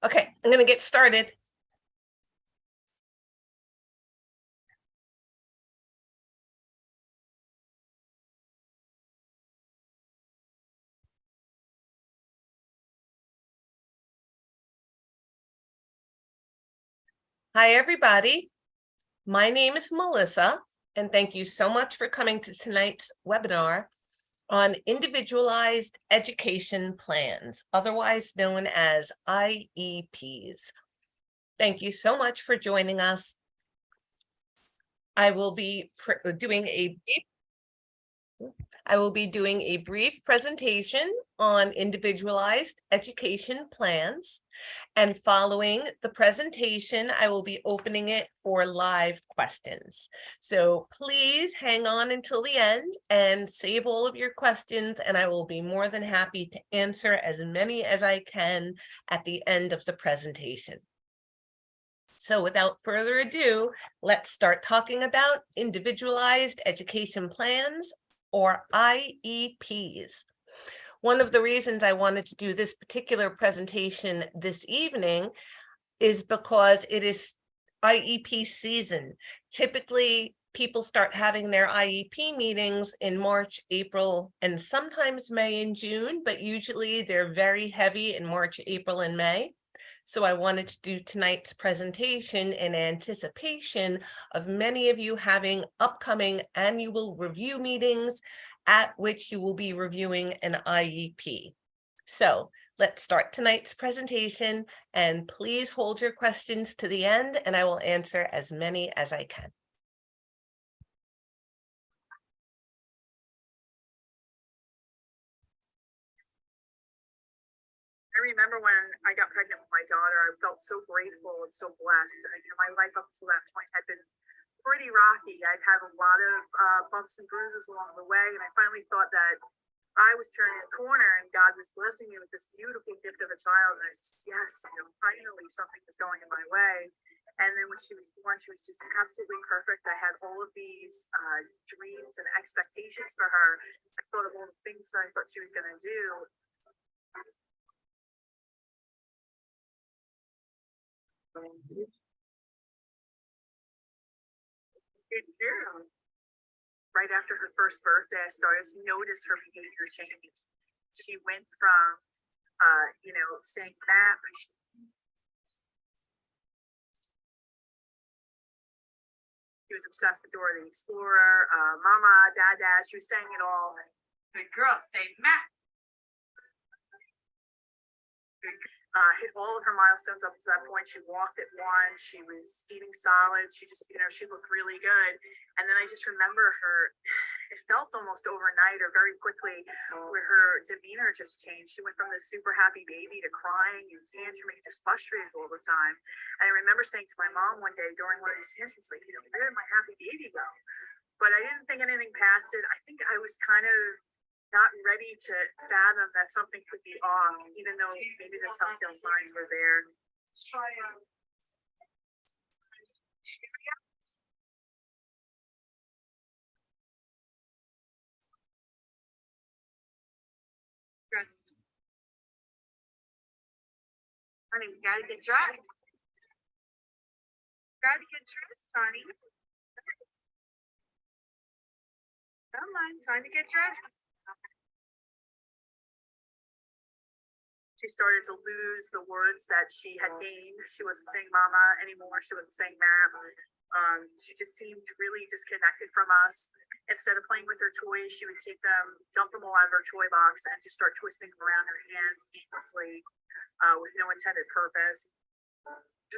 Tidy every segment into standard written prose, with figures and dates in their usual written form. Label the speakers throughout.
Speaker 1: Okay, I'm going to get started. Hi, everybody. My name is Melissa, and thank you so much for coming to tonight's webinar on individualized education plans, otherwise known as IEPs. Thank you so much for joining us. I will be doing a brief presentation on individualized education plans. And following the presentation, I will be opening it for live questions. So please hang on until the end and save all of your questions, and I will be more than happy to answer as many as I can at the end of the presentation. So without further ado, let's start talking about individualized education plans, or IEPs. One of the reasons I wanted to do this particular presentation this evening is because it is IEP season. Typically, people start having their IEP meetings in March, April, and sometimes May and June, but usually they're very heavy in March, April, and May. So I wanted to do tonight's presentation in anticipation of many of you having upcoming annual review meetings at which you will be reviewing an IEP. So let's start tonight's presentation, and please hold your questions to the end, and I will answer as many as I can.
Speaker 2: I remember when I got pregnant with my daughter, I felt so grateful and so blessed. My life up to that point had been pretty rocky. I'd had a lot of bumps and bruises along the way, and I finally thought that I was turning a corner and God was blessing me with this beautiful gift of a child. And I said, yes, finally something is going in my way. And then when she was born, she was just absolutely perfect. I had all of these dreams and expectations for her. I thought of all the things that I thought she was going to do. Right after her first birthday, I started to notice her behavior change. She went from, saying that. She was obsessed with Dora the Explorer, Mama, Dad. She was saying it all. Good girl, say Matt. Hit all of her milestones up to that point. She walked at 1. She was eating solid. She just, she looked really good. And then I just remember her, it felt almost overnight or very quickly where her demeanor just changed. She went from this super happy baby to crying and tantruming, just frustrated all the time. And I remember saying to my mom one day during one of these tantrums, like, where did my happy baby go? But I didn't think anything past it. I think I was kind of not ready to fathom that something could be off, even though maybe the telltale signs were there. Dressed. Honey, we gotta get dressed. Gotta get dressed, honey. Come on, time to get dressed. She started to lose the words that she had gained. She wasn't saying mama anymore. She wasn't saying ma'am. She just seemed really disconnected from us. Instead of playing with her toys, she would take them, dump them all out of her toy box, and just start twisting them around her hands aimlessly with no intended purpose.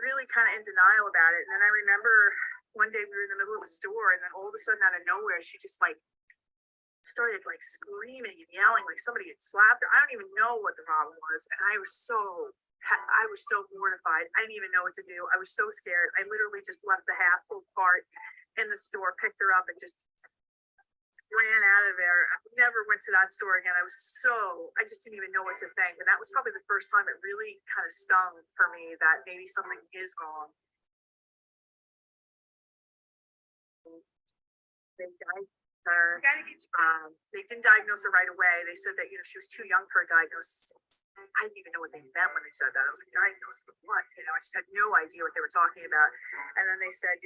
Speaker 2: Really kind of in denial about it. And then I remember one day we were in the middle of a store, and then all of a sudden out of nowhere, she just started screaming and yelling like somebody had slapped her. I don't even know what the problem was. And I was so mortified. I didn't even know what to do. I was so scared. I literally just left the half full cart in the store, picked her up, and just ran out of there. I never went to that store again. I just didn't even know what to think. And that was probably the first time it really kind of stung for me that maybe something is wrong. They died her. They didn't diagnose her right away. They said that she was too young for a diagnosis. I didn't even know what they meant when they said that. I was like, diagnosed with what? I just had no idea what they were talking about. And then they said,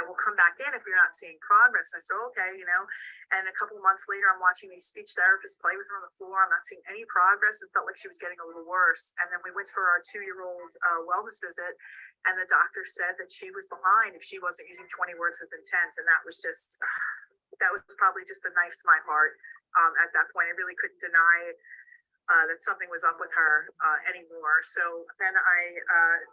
Speaker 2: we'll come back in if you're not seeing progress. I said, okay, and a couple of months later, I'm watching these speech therapists play with her on the floor. I'm not seeing any progress. It felt like she was getting a little worse. And then we went for our 2-year-old wellness visit, and the doctor said that she was behind if she wasn't using 20 words with intent. And that was just, that was probably just a knife to my heart. At that point, I really couldn't deny that something was up with her anymore. So then I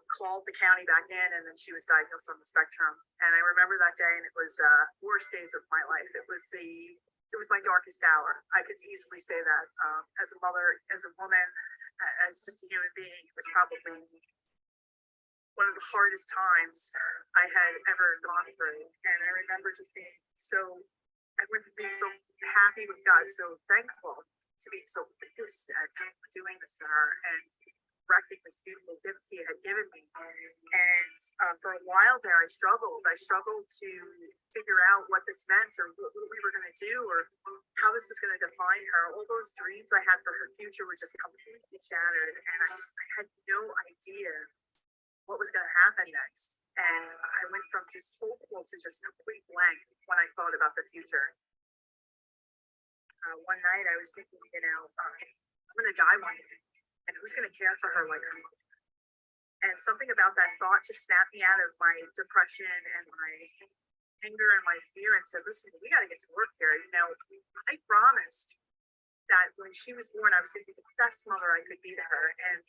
Speaker 2: called the county back in, and then she was diagnosed on the spectrum. And I remember that day, and it was worst days of my life. It was my darkest hour. I could easily say that. As a mother, as a woman, as just a human being, it was probably one of the hardest times I had ever gone through. And I remember just being I went from being so happy with God, so thankful, to being so pissed at doing this to her and wrecking this beautiful gift he had given me. And for a while there, I struggled. I struggled to figure out what this meant, or what we were going to do, or how this was going to define her. All those dreams I had for her future were just completely shattered. And I had no idea what was going to happen next. And I went from just hopeful to just complete blank when I thought about the future. One night I was thinking, I'm going to die one day, and who's going to care for her like her mother? And something about that thought just snapped me out of my depression and my anger and my fear, and said, listen, we got to get to work here. I promised that when she was born, I was going to be the best mother I could be to her. And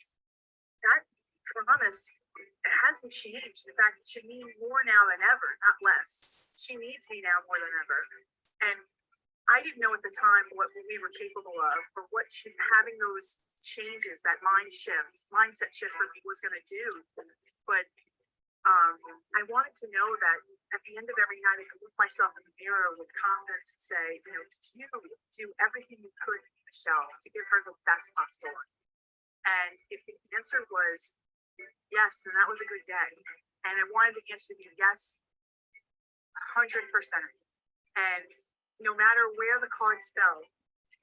Speaker 2: that promise, it hasn't changed. In fact, it should mean more now than ever, not less. She needs me now more than ever. And I didn't know at the time what we were capable of, or what having those changes, that mindset shift for me was going to do. But I wanted to know that at the end of every night, I could look myself in the mirror with confidence and say, did you do everything you could, Michelle, to give her the best possible life? And if the answer was yes, then that was a good day. And I wanted the answer to be yes, 100%. And no matter where the cards fell,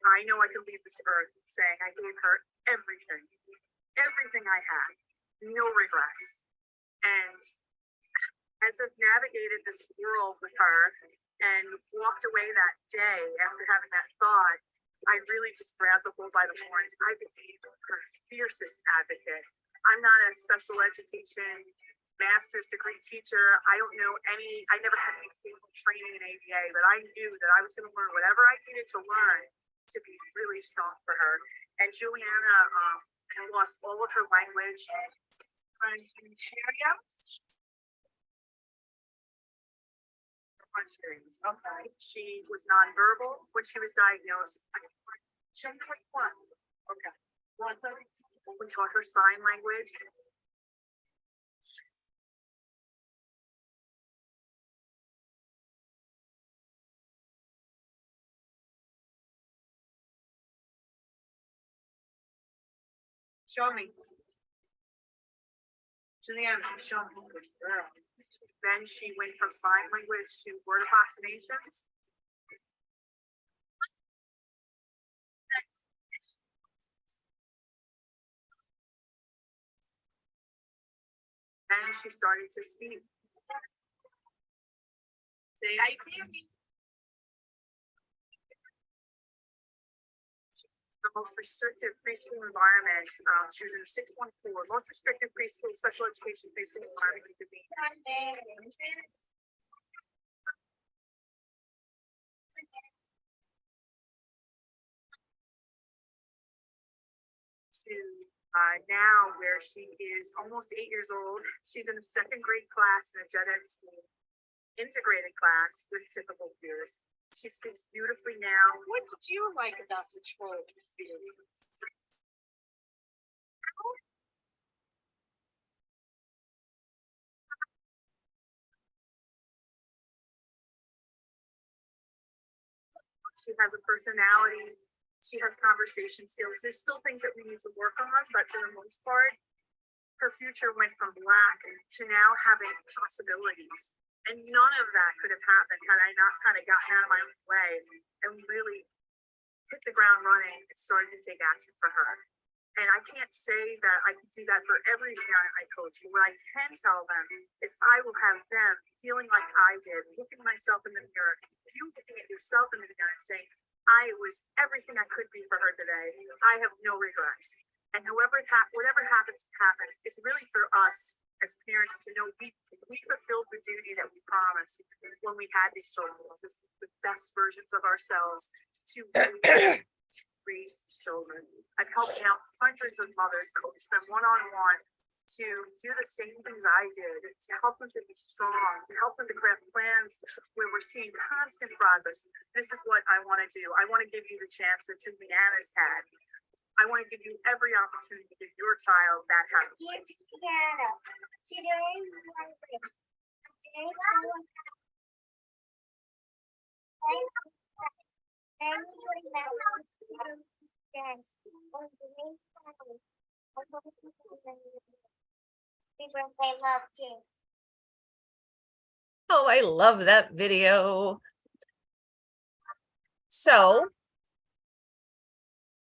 Speaker 2: I know I could leave this earth saying I gave her everything I had, no regrets. And as I've navigated this world with her and walked away that day after having that thought, I really just grabbed the bull by the horns. I became her fiercest advocate. I'm not a special education master's degree teacher. I don't know I never had any formal training in ABA, but I knew that I was going to learn whatever I needed to learn to be really strong for her. And Juliana lost all of her language. Okay. She was nonverbal when she was diagnosed. Okay. We taught her sign language. Show me. Juliana, show me. Good girl. Then she went from sign language to word approximations. And she started to speak. Say, I hear me. The most restrictive preschool environment. She was in a 614, most restrictive preschool, special education preschool environment you could be. To now, where she is almost 8 years old, she's in a second grade class in a gen ed school, integrated class with typical peers. She speaks beautifully now. What did you like about the Troll experience? She has a personality. She has conversation skills. There's still things that we need to work on, but for the most part, her future went from black to now having possibilities. And none of that could have happened had I not kind of gotten out of my own way and really hit the ground running and started to take action for her. And I can't say that I can do that for every parent I coach, but what I can tell them is I will have them feeling like I did, looking myself in the mirror, you looking at yourself in the mirror and saying, I was everything I could be for her today. I have no regrets. And whatever happens, happens. It's really for us as parents to know we fulfilled the duty that we promised when we had these children. This is the best versions of ourselves to raise children. I've helped out hundreds of mothers, coach them one-on-one to do the same things I did, to help them to be strong, to help them to craft plans where we're seeing constant progress. This is what I want to do. I want to give you the chance that Juliana's had. I want to give you every opportunity to give your child that happens.
Speaker 1: Oh, I love that video. So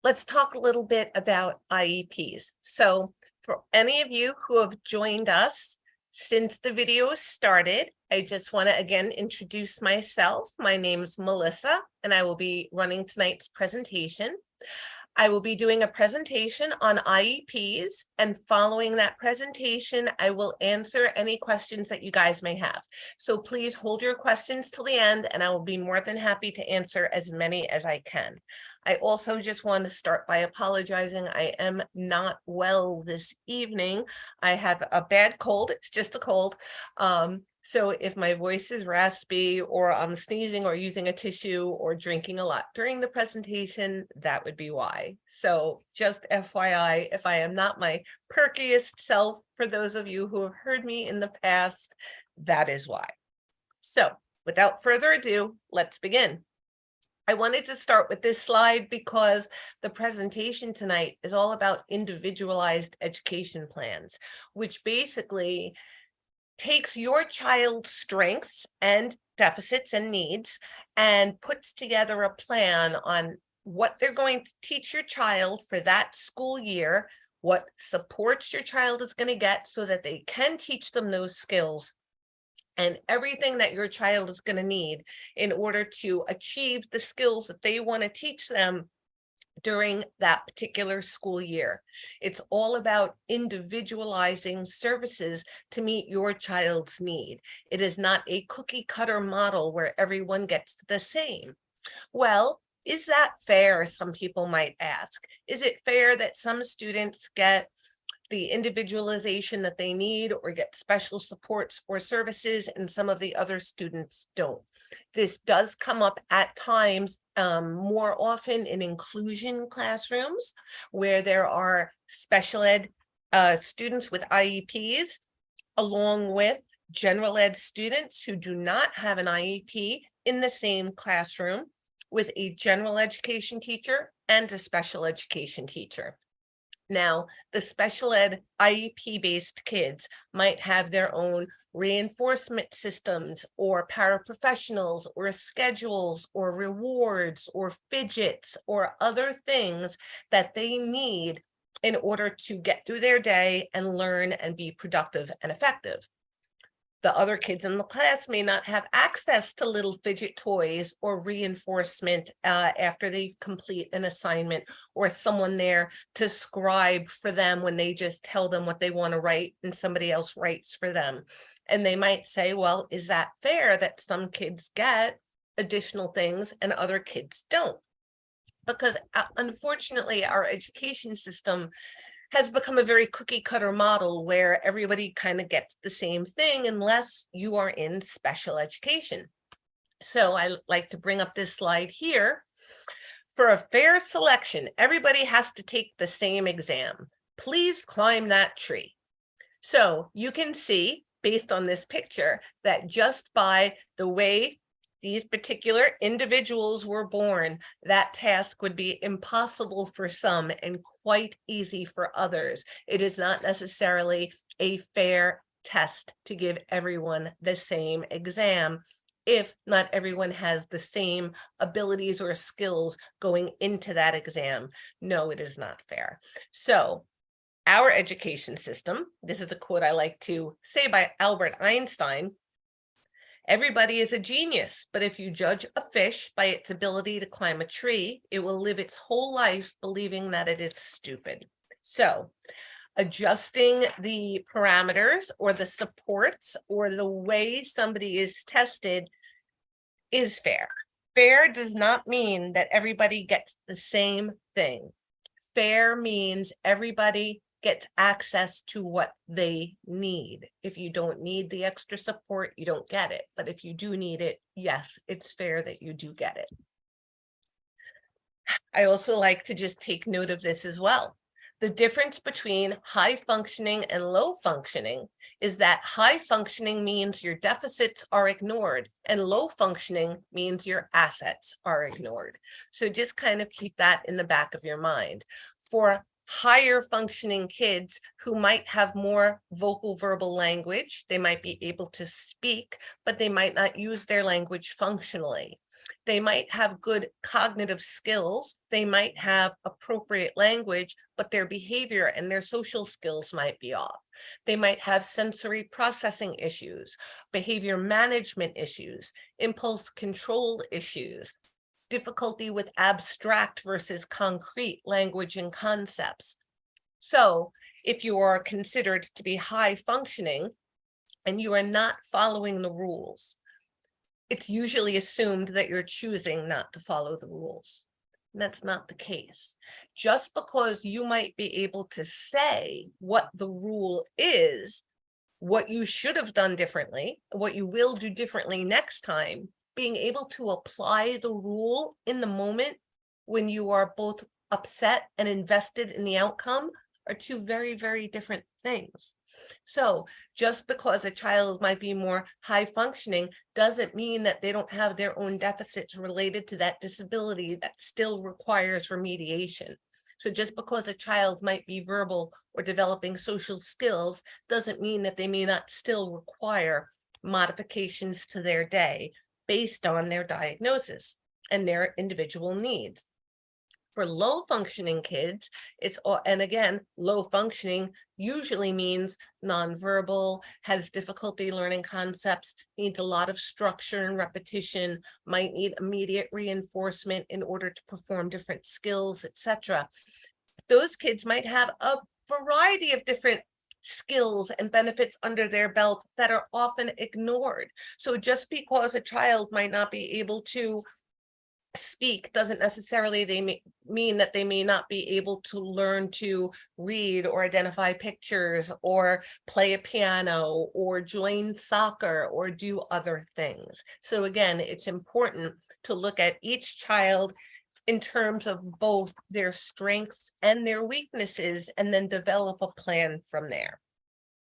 Speaker 1: let's talk a little bit about IEPs. So for any of you who have joined us since the video started, I just want to again introduce myself. My name is Melissa, and I will be running tonight's presentation. I will be doing a presentation on IEPs, and following that presentation, I will answer any questions that you guys may have. So please hold your questions till the end, and I will be more than happy to answer as many as I can. I also just want to start by apologizing. I am not well this evening. I have a bad cold. It's just a cold. So if my voice is raspy, or I'm sneezing or using a tissue or drinking a lot during the presentation, that would be why. So just FYI, if I am not my perkiest self, for those of you who have heard me in the past, that is why. So without further ado, let's begin. I wanted to start with this slide because the presentation tonight is all about individualized education plans, which basically takes your child's strengths and deficits and needs and puts together a plan on what they're going to teach your child for that school year, what supports your child is going to get so that they can teach them those skills, and everything that your child is going to need in order to achieve the skills that they want to teach them during that particular school year. It's all about individualizing services to meet your child's need. It is not a cookie cutter model where everyone gets the same. Well, is that fair? Some people might ask. Is it fair that some students get the individualization that they need or get special supports or services and some of the other students don't? This does come up at times, more often in inclusion classrooms where there are special ed students with IEPs along with general ed students who do not have an IEP in the same classroom with a general education teacher and a special education teacher. Now, the special ed IEP-based kids might have their own reinforcement systems or paraprofessionals or schedules or rewards or fidgets or other things that they need in order to get through their day and learn and be productive and effective. The other kids in the class may not have access to little fidget toys or reinforcement after they complete an assignment, or someone there to scribe for them when they just tell them what they want to write and somebody else writes for them. And they might say, well, is that fair that some kids get additional things and other kids don't? Because unfortunately, our education system has become a very cookie cutter model where everybody kind of gets the same thing unless you are in special education. So I like to bring up this slide here. For a fair selection, everybody has to take the same exam. Please climb that tree. So you can see, based on this picture, that just by the way these particular individuals were born, that task would be impossible for some and quite easy for others. It is not necessarily a fair test to give everyone the same exam if not everyone has the same abilities or skills going into that exam. No, it is not fair. So our education system, this is a quote I like to say by Albert Einstein: everybody is a genius, but if you judge a fish by its ability to climb a tree, it will live its whole life believing that it is stupid. So adjusting the parameters or the supports or the way somebody is tested is fair. Fair does not mean that everybody gets the same thing. Fair means everybody gets access to what they need. If you don't need the extra support, you don't get it. But if you do need it, yes, it's fair that you do get it. I also like to just take note of this as well. The difference between high functioning and low functioning is that high functioning means your deficits are ignored and low functioning means your assets are ignored. So just kind of keep that in the back of your mind. For higher functioning kids who might have more vocal verbal language, they might be able to speak, but they might not use their language functionally. They might have good cognitive skills, they might have appropriate language, but their behavior and their social skills might be off. They might have sensory processing issues, behavior management issues, impulse control issues, difficulty with abstract versus concrete language and concepts. So if you are considered to be high functioning and you are not following the rules, it's usually assumed that you're choosing not to follow the rules. And that's not the case. Just because you might be able to say what the rule is, what you should have done differently, what you will do differently next time, being able to apply the rule in the moment when you are both upset and invested in the outcome are two very, very different things. So just because a child might be more high functioning doesn't mean that they don't have their own deficits related to that disability that still requires remediation. So just because a child might be verbal or developing social skills doesn't mean that they may not still require modifications to their day based on their diagnosis and their individual needs. For low functioning kids, and again, low functioning usually means nonverbal, has difficulty learning concepts, needs a lot of structure and repetition, might need immediate reinforcement in order to perform different skills, etc. Those kids might have a variety of different skills and benefits under their belt that are often ignored. So just because a child might not be able to speak doesn't necessarily mean that they may not be able to learn to read or identify pictures or play a piano or join soccer or do other things. So again, it's important to look at each child in terms of both their strengths and their weaknesses and then develop a plan from there.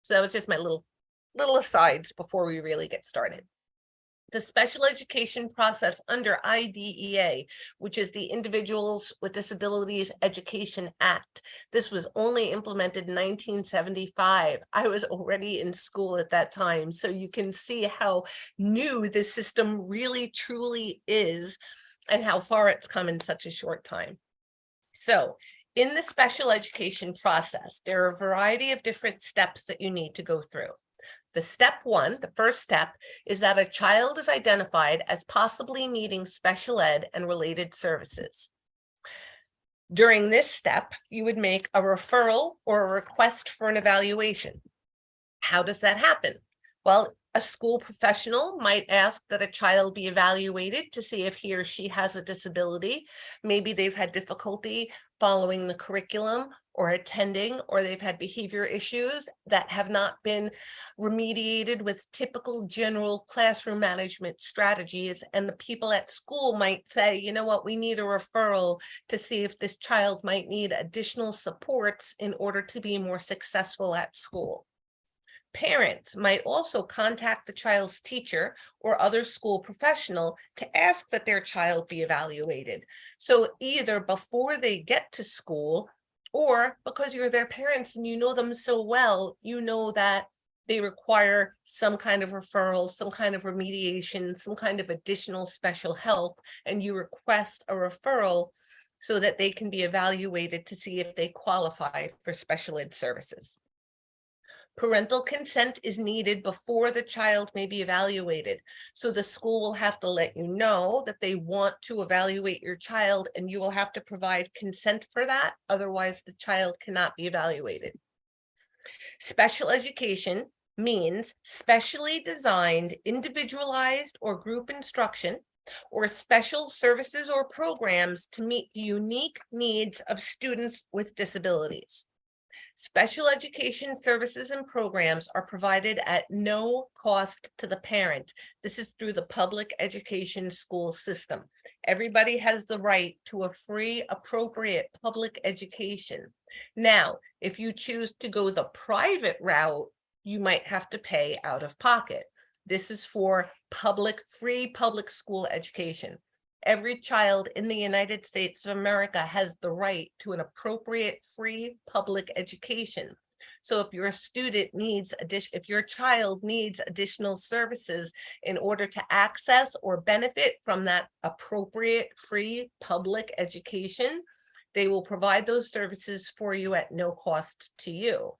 Speaker 1: So that was just my little asides before we really get started. The special education process under IDEA, which is the Individuals with Disabilities Education Act. This was only implemented in 1975. I was already in school at that time. So you can see how new this system really truly is and how far it's come in such a short time. So in the special education process, there are a variety of different steps that you need to go through. The step one, the first step, is that a child is identified as possibly needing special ed and related services. During this step, you would make a referral or a request for an evaluation. How does that happen? Well, a school professional might ask that a child be evaluated to see if he or she has a disability. Maybe they've had difficulty following the curriculum or attending, or they've had behavior issues that have not been remediated with typical general classroom management strategies. And the people at school might say, you know what, we need a referral to see if this child might need additional supports in order to be more successful at school. Parents might also contact the child's teacher or other school professional to ask that their child be evaluated. So either before they get to school, or because you're their parents and you know them so well, you know that they require some kind of referral, some kind of remediation, some kind of additional special help, and you request a referral so that they can be evaluated to see if they qualify for special ed services. Parental consent is needed before the child may be evaluated. So the school will have to let you know that they want to evaluate your child, and you will have to provide consent for that. Otherwise, the child cannot be evaluated. Special education means specially designed, individualized, or group instruction, or special services or programs to meet the unique needs of students with disabilities. Special education services and programs are provided at no cost to the parent. This is through the public education school system. Everybody has the right to a free, appropriate public education. Now, if you choose to go the private route, you might have to pay out of pocket. This is for free public school education. Every child in the United States of America has the right to an appropriate free public education. So if your child needs additional services in order to access or benefit from that appropriate free public education, they will provide those services for you at no cost to you.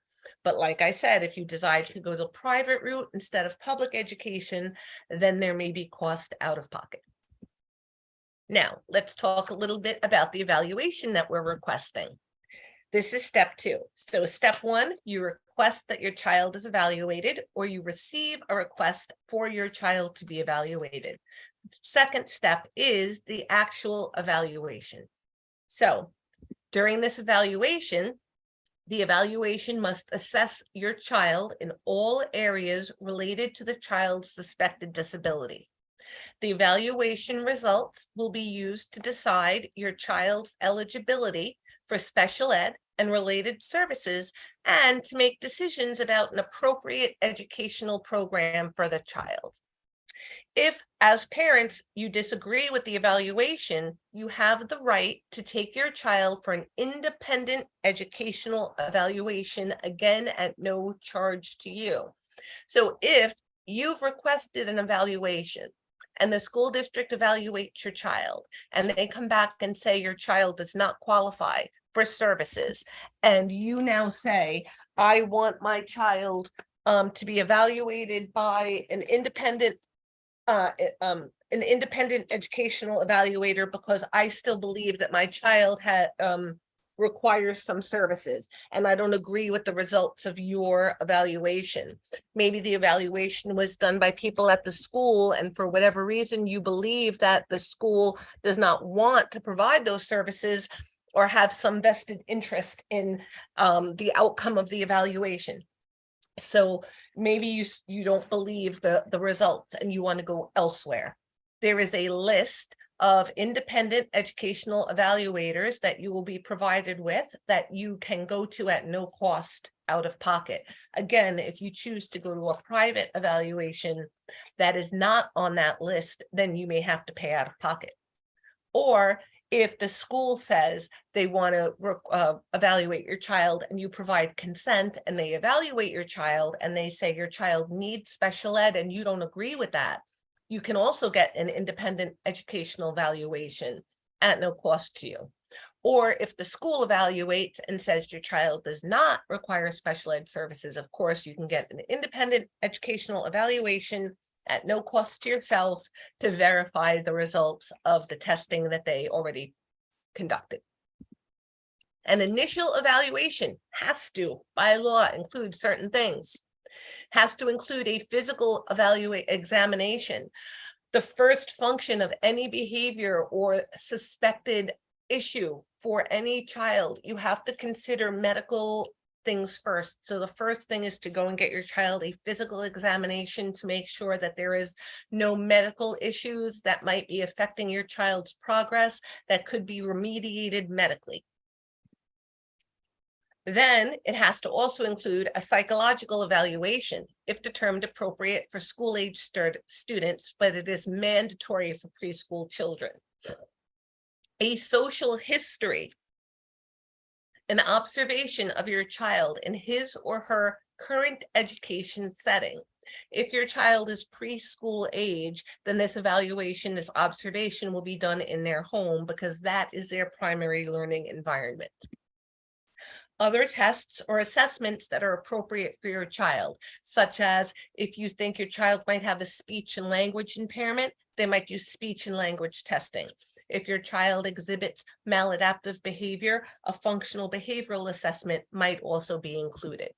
Speaker 1: But like I said, if you decide to go the private route instead of public education, then there may be cost out of pocket. Now, let's talk a little bit about the evaluation that we're requesting. This is step 2. So step 1, you request that your child is evaluated, or you receive a request for your child to be evaluated. Second step is the actual evaluation. So during this evaluation, the evaluation must assess your child in all areas related to the child's suspected disability. The evaluation results will be used to decide your child's eligibility for special ed and related services, and to make decisions about an appropriate educational program for the child. If, as parents, you disagree with the evaluation, you have the right to take your child for an independent educational evaluation, again at no charge to you. So if you've requested an evaluation and the school district evaluates your child, and they come back and say your child does not qualify for services, and you now say, I want my child to be evaluated by an independent educational evaluator because I still believe that my child requires some services, and I don't agree with the results of your evaluation. Maybe the evaluation was done by people at the school, and for whatever reason you believe that the school does not want to provide those services or have some vested interest in the outcome of the evaluation. So maybe you don't believe the results and you want to go elsewhere. There is a list of independent educational evaluators that you will be provided with that you can go to at no cost out of pocket. Again, if you choose to go to a private evaluation that is not on that list, then you may have to pay out of pocket. Or if the school says they want to evaluate your child and you provide consent and they evaluate your child and they say your child needs special ed and you don't agree with that, you can also get an independent educational evaluation at no cost to you. Or if the school evaluates and says your child does not require special ed services, of course, you can get an independent educational evaluation at no cost to yourself to verify the results of the testing that they already conducted. An initial evaluation has to, by law, include certain things. Has to include a physical examination. The first function of any behavior or suspected issue for any child, you have to consider medical things first. So the first thing is to go and get your child a physical examination to make sure that there is no medical issues that might be affecting your child's progress that could be remediated medically. Then it has to also include a psychological evaluation if determined appropriate for school-age students, but it is mandatory for preschool children. A social history, an observation of your child and his or her current education setting. If your child is preschool age, then this evaluation, this observation will be done in their home because that is their primary learning environment. Other tests or assessments that are appropriate for your child, such as if you think your child might have a speech and language impairment, they might do speech and language testing. If your child exhibits maladaptive behavior, a functional behavioral assessment might also be included.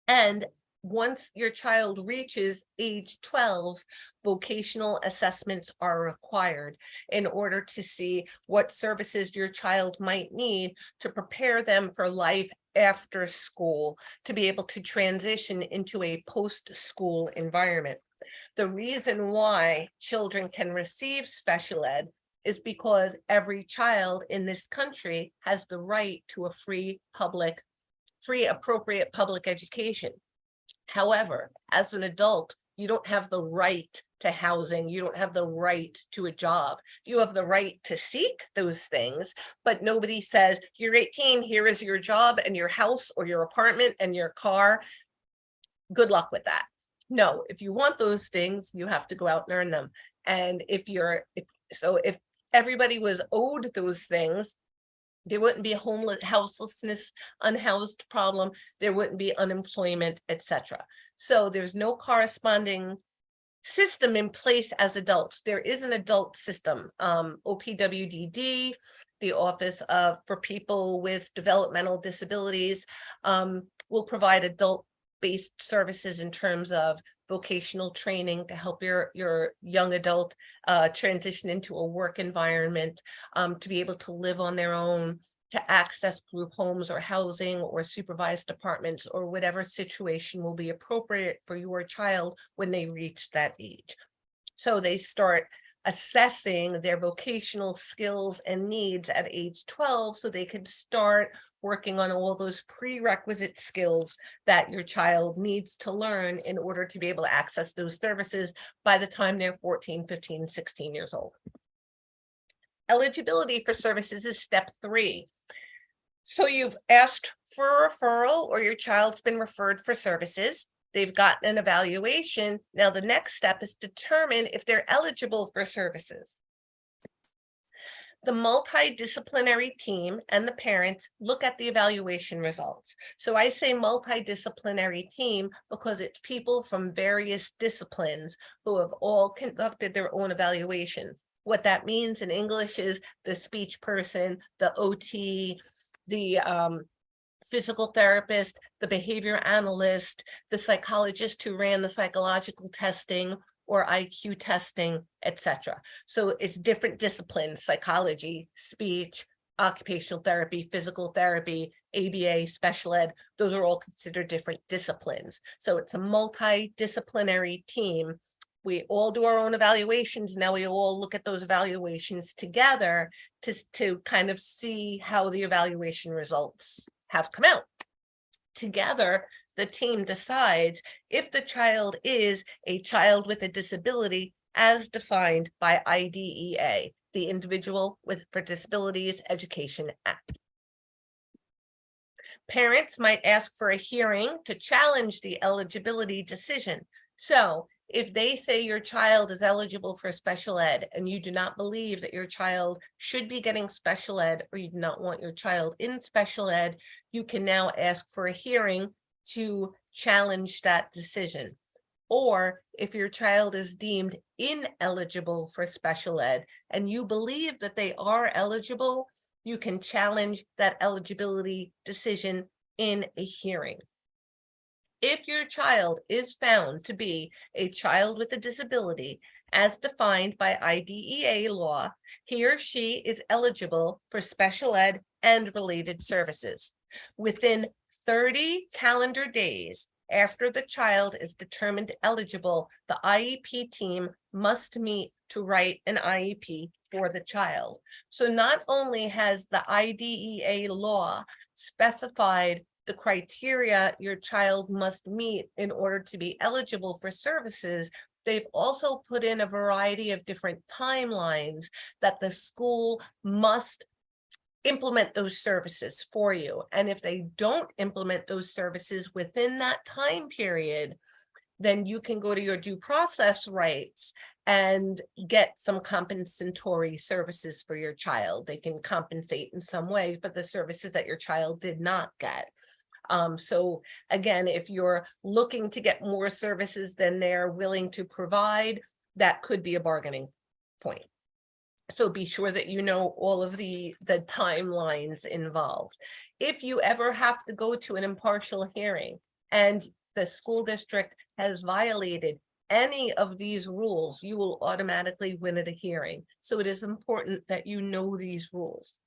Speaker 1: And once your child reaches age 12, vocational assessments are required in order to see what services your child might need to prepare them for life after school, to be able to transition into a post-school environment. The reason why children can receive special ed is because every child in this country has the right to a free appropriate public education. However, as an adult, you don't have the right to housing. You don't have the right to a job. You have the right to seek those things, but nobody says, you're 18, here is your job and your house or your apartment and your car. Good luck with that. No, if you want those things, you have to go out and earn them. And if everybody was owed those things, there wouldn't be houselessness, unhoused problem, there wouldn't be unemployment, etc. So there's no corresponding system in place as adults. There is an adult system, OPWDD, the Office for People with Developmental Disabilities, will provide adult-based services in terms of vocational training to help your young adult transition into a work environment, to be able to live on their own, to access group homes or housing or supervised apartments or whatever situation will be appropriate for your child when they reach that age. So they start assessing their vocational skills and needs at age 12 so they can start working on all those prerequisite skills that your child needs to learn in order to be able to access those services by the time they're 14, 15, 16 years old. Eligibility for services is step 3. So you've asked for a referral or your child's been referred for services. They've gotten an evaluation. Now the next step is determine if they're eligible for services. The multidisciplinary team and the parents look at the evaluation results. So I say multidisciplinary team because it's people from various disciplines who have all conducted their own evaluations. What that means in English is the speech person, the OT, the physical therapist, the behavior analyst, the psychologist who ran the psychological testing or IQ testing, etc. So it's different disciplines: psychology, speech, occupational therapy, physical therapy, ABA, special ed. Those are all considered different disciplines. So it's a multidisciplinary team. We all do our own evaluations. Now we all look at those evaluations together to kind of see how the evaluation results have come out. Together, the team decides if the child is a child with a disability as defined by IDEA, the Individual for Disabilities Education Act. Parents might ask for a hearing to challenge the eligibility decision. So if they say your child is eligible for special ed and you do not believe that your child should be getting special ed, or you do not want your child in special ed, you can now ask for a hearing to challenge that decision. Or if your child is deemed ineligible for special ed and you believe that they are eligible, you can challenge that eligibility decision in a hearing. If your child is found to be a child with a disability as defined by IDEA law, he or she is eligible for special ed and related services. Within 30 calendar days after the child is determined eligible, the IEP team must meet to write an IEP for the child. So not only has the IDEA law specified the criteria your child must meet in order to be eligible for services, they've also put in a variety of different timelines that the school must implement those services for you. And if they don't implement those services within that time period, then you can go to your due process rights and get some compensatory services for your child. They can compensate in some way for the services that your child did not get. So again, if you're looking to get more services than they're willing to provide, that could be a bargaining point. So be sure that you know all of the timelines involved. If you ever have to go to an impartial hearing and the school district has violated any of these rules, you will automatically win at a hearing. So it is important that you know these rules.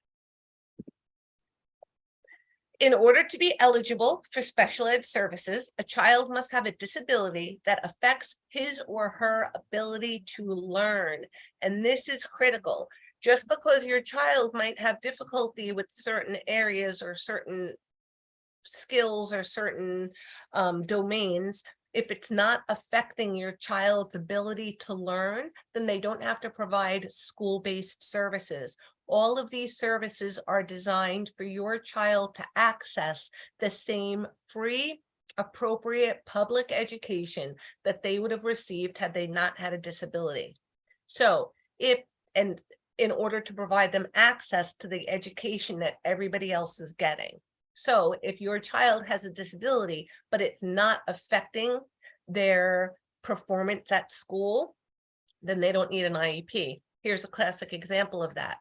Speaker 1: In order to be eligible for special ed services, a child must have a disability that affects his or her ability to learn. And this is critical. Just because your child might have difficulty with certain areas or certain skills or certain domains, if it's not affecting your child's ability to learn, then they don't have to provide school-based services. All of these services are designed for your child to access the same free, appropriate public education that they would have received had they not had a disability. So in order to provide them access to the education that everybody else is getting. So if your child has a disability, but it's not affecting their performance at school, then they don't need an IEP. Here's a classic example of that.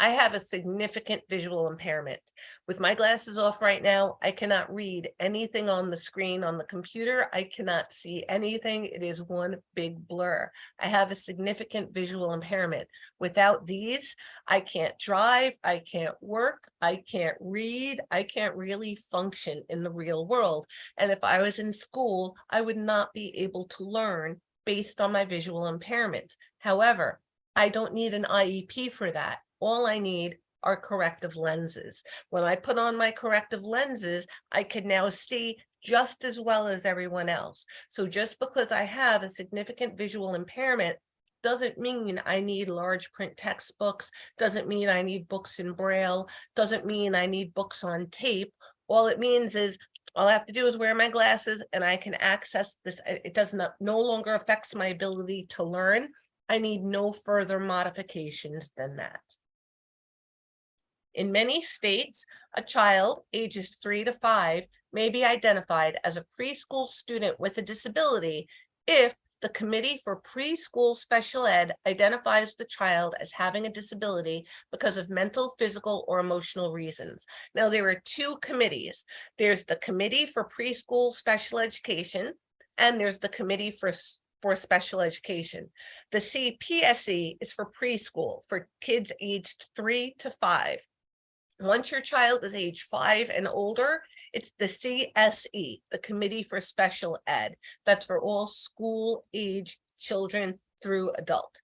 Speaker 1: I have a significant visual impairment. With my glasses off right now, I cannot read anything on the screen on the computer. I cannot see anything. It is one big blur. I have a significant visual impairment. Without these, I can't drive, I can't work, I can't read, I can't really function in the real world. And if I was in school, I would not be able to learn based on my visual impairment. However, I don't need an IEP for that. All I need are corrective lenses. When I put on my corrective lenses, I can now see just as well as everyone else. So just because I have a significant visual impairment doesn't mean I need large print textbooks, doesn't mean I need books in Braille, doesn't mean I need books on tape. All it means is all I have to do is wear my glasses and I can access this. It no longer affects my ability to learn. I need no further modifications than that. In many states, a child ages 3 to 5 may be identified as a preschool student with a disability if the Committee for Preschool Special Ed identifies the child as having a disability because of mental, physical, or emotional reasons. Now, there are two committees. There's the Committee for Preschool Special Education, and there's the Committee for Special Education. The CPSE is for preschool, for kids aged 3 to 5. Once your child is age 5 and older, it's the CSE, the Committee for Special Ed. That's for all school age children through adult.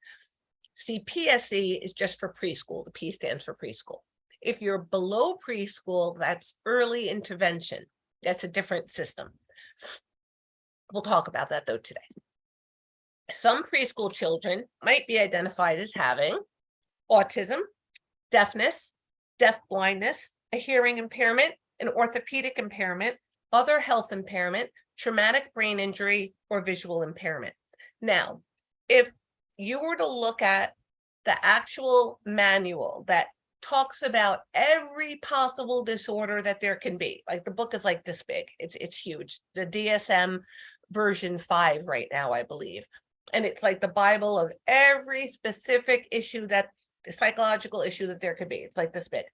Speaker 1: CPSE is just for preschool. The P stands for preschool. If you're below preschool, that's early intervention. That's a different system. We'll talk about that though today. Some preschool children might be identified as having autism, deafness, deaf blindness, a hearing impairment, an orthopedic impairment, other health impairment, traumatic brain injury, or visual impairment. Now, if you were to look at the actual manual that talks about every possible disorder that there can be, like the book is like this big, it's huge, the DSM version 5 right now, I believe. And it's like the Bible of every specific issue that psychological issue that there could be. It's like this big.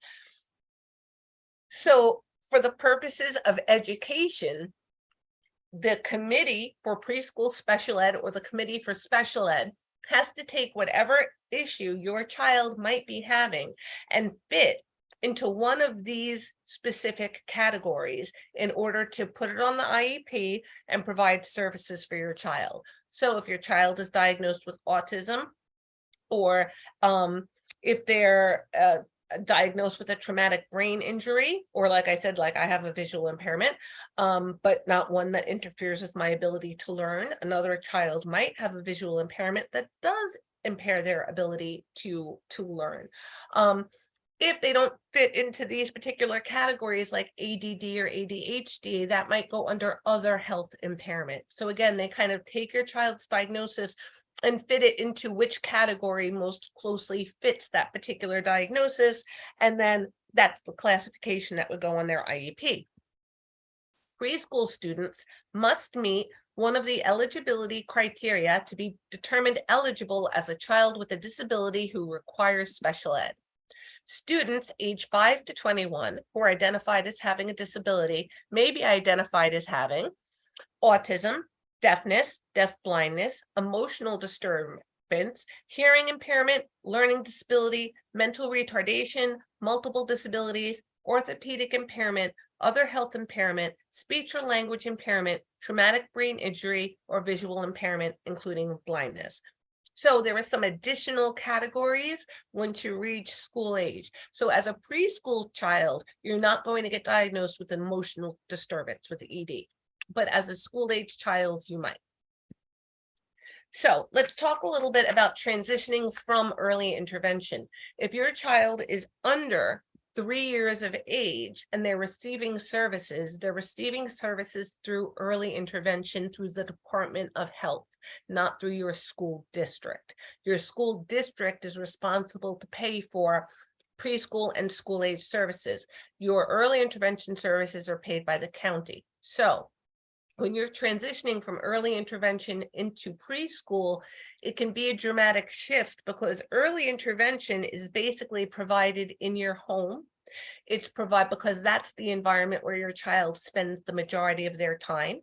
Speaker 1: So for the purposes of education, the Committee for Preschool Special Ed or the Committee for Special Ed has to take whatever issue your child might be having and fit into one of these specific categories in order to put it on the IEP and provide services for your child. So if your child is diagnosed with autism, or if they're diagnosed with a traumatic brain injury, or like I said, like I have a visual impairment, but not one that interferes with my ability to learn. Another child might have a visual impairment that does impair their ability to learn. If they don't fit into these particular categories like ADD or ADHD, that might go under other health impairment. So again, they kind of take your child's diagnosis and fit it into which category most closely fits that particular diagnosis. And then that's the classification that would go on their IEP. Preschool students must meet one of the eligibility criteria to be determined eligible as a child with a disability who requires special ed. Students age 5 to 21 who are identified as having a disability may be identified as having autism, deafness, deafblindness, emotional disturbance, hearing impairment, learning disability, mental retardation, multiple disabilities, orthopedic impairment, other health impairment, speech or language impairment, traumatic brain injury, or visual impairment, including blindness. So there are some additional categories once you reach school age. So as a preschool child, you're not going to get diagnosed with emotional disturbance with ED, but as a school age child, you might. So let's talk a little bit about transitioning from early intervention. If your child is under 3 years of age and they're receiving services through early intervention through the Department of Health, not through your school district. Your school district is responsible to pay for preschool and school age services. Your early intervention services are paid by the county. So when you're transitioning from early intervention into preschool, it can be a dramatic shift because early intervention is basically provided in your home. It's because that's the environment where your child spends the majority of their time.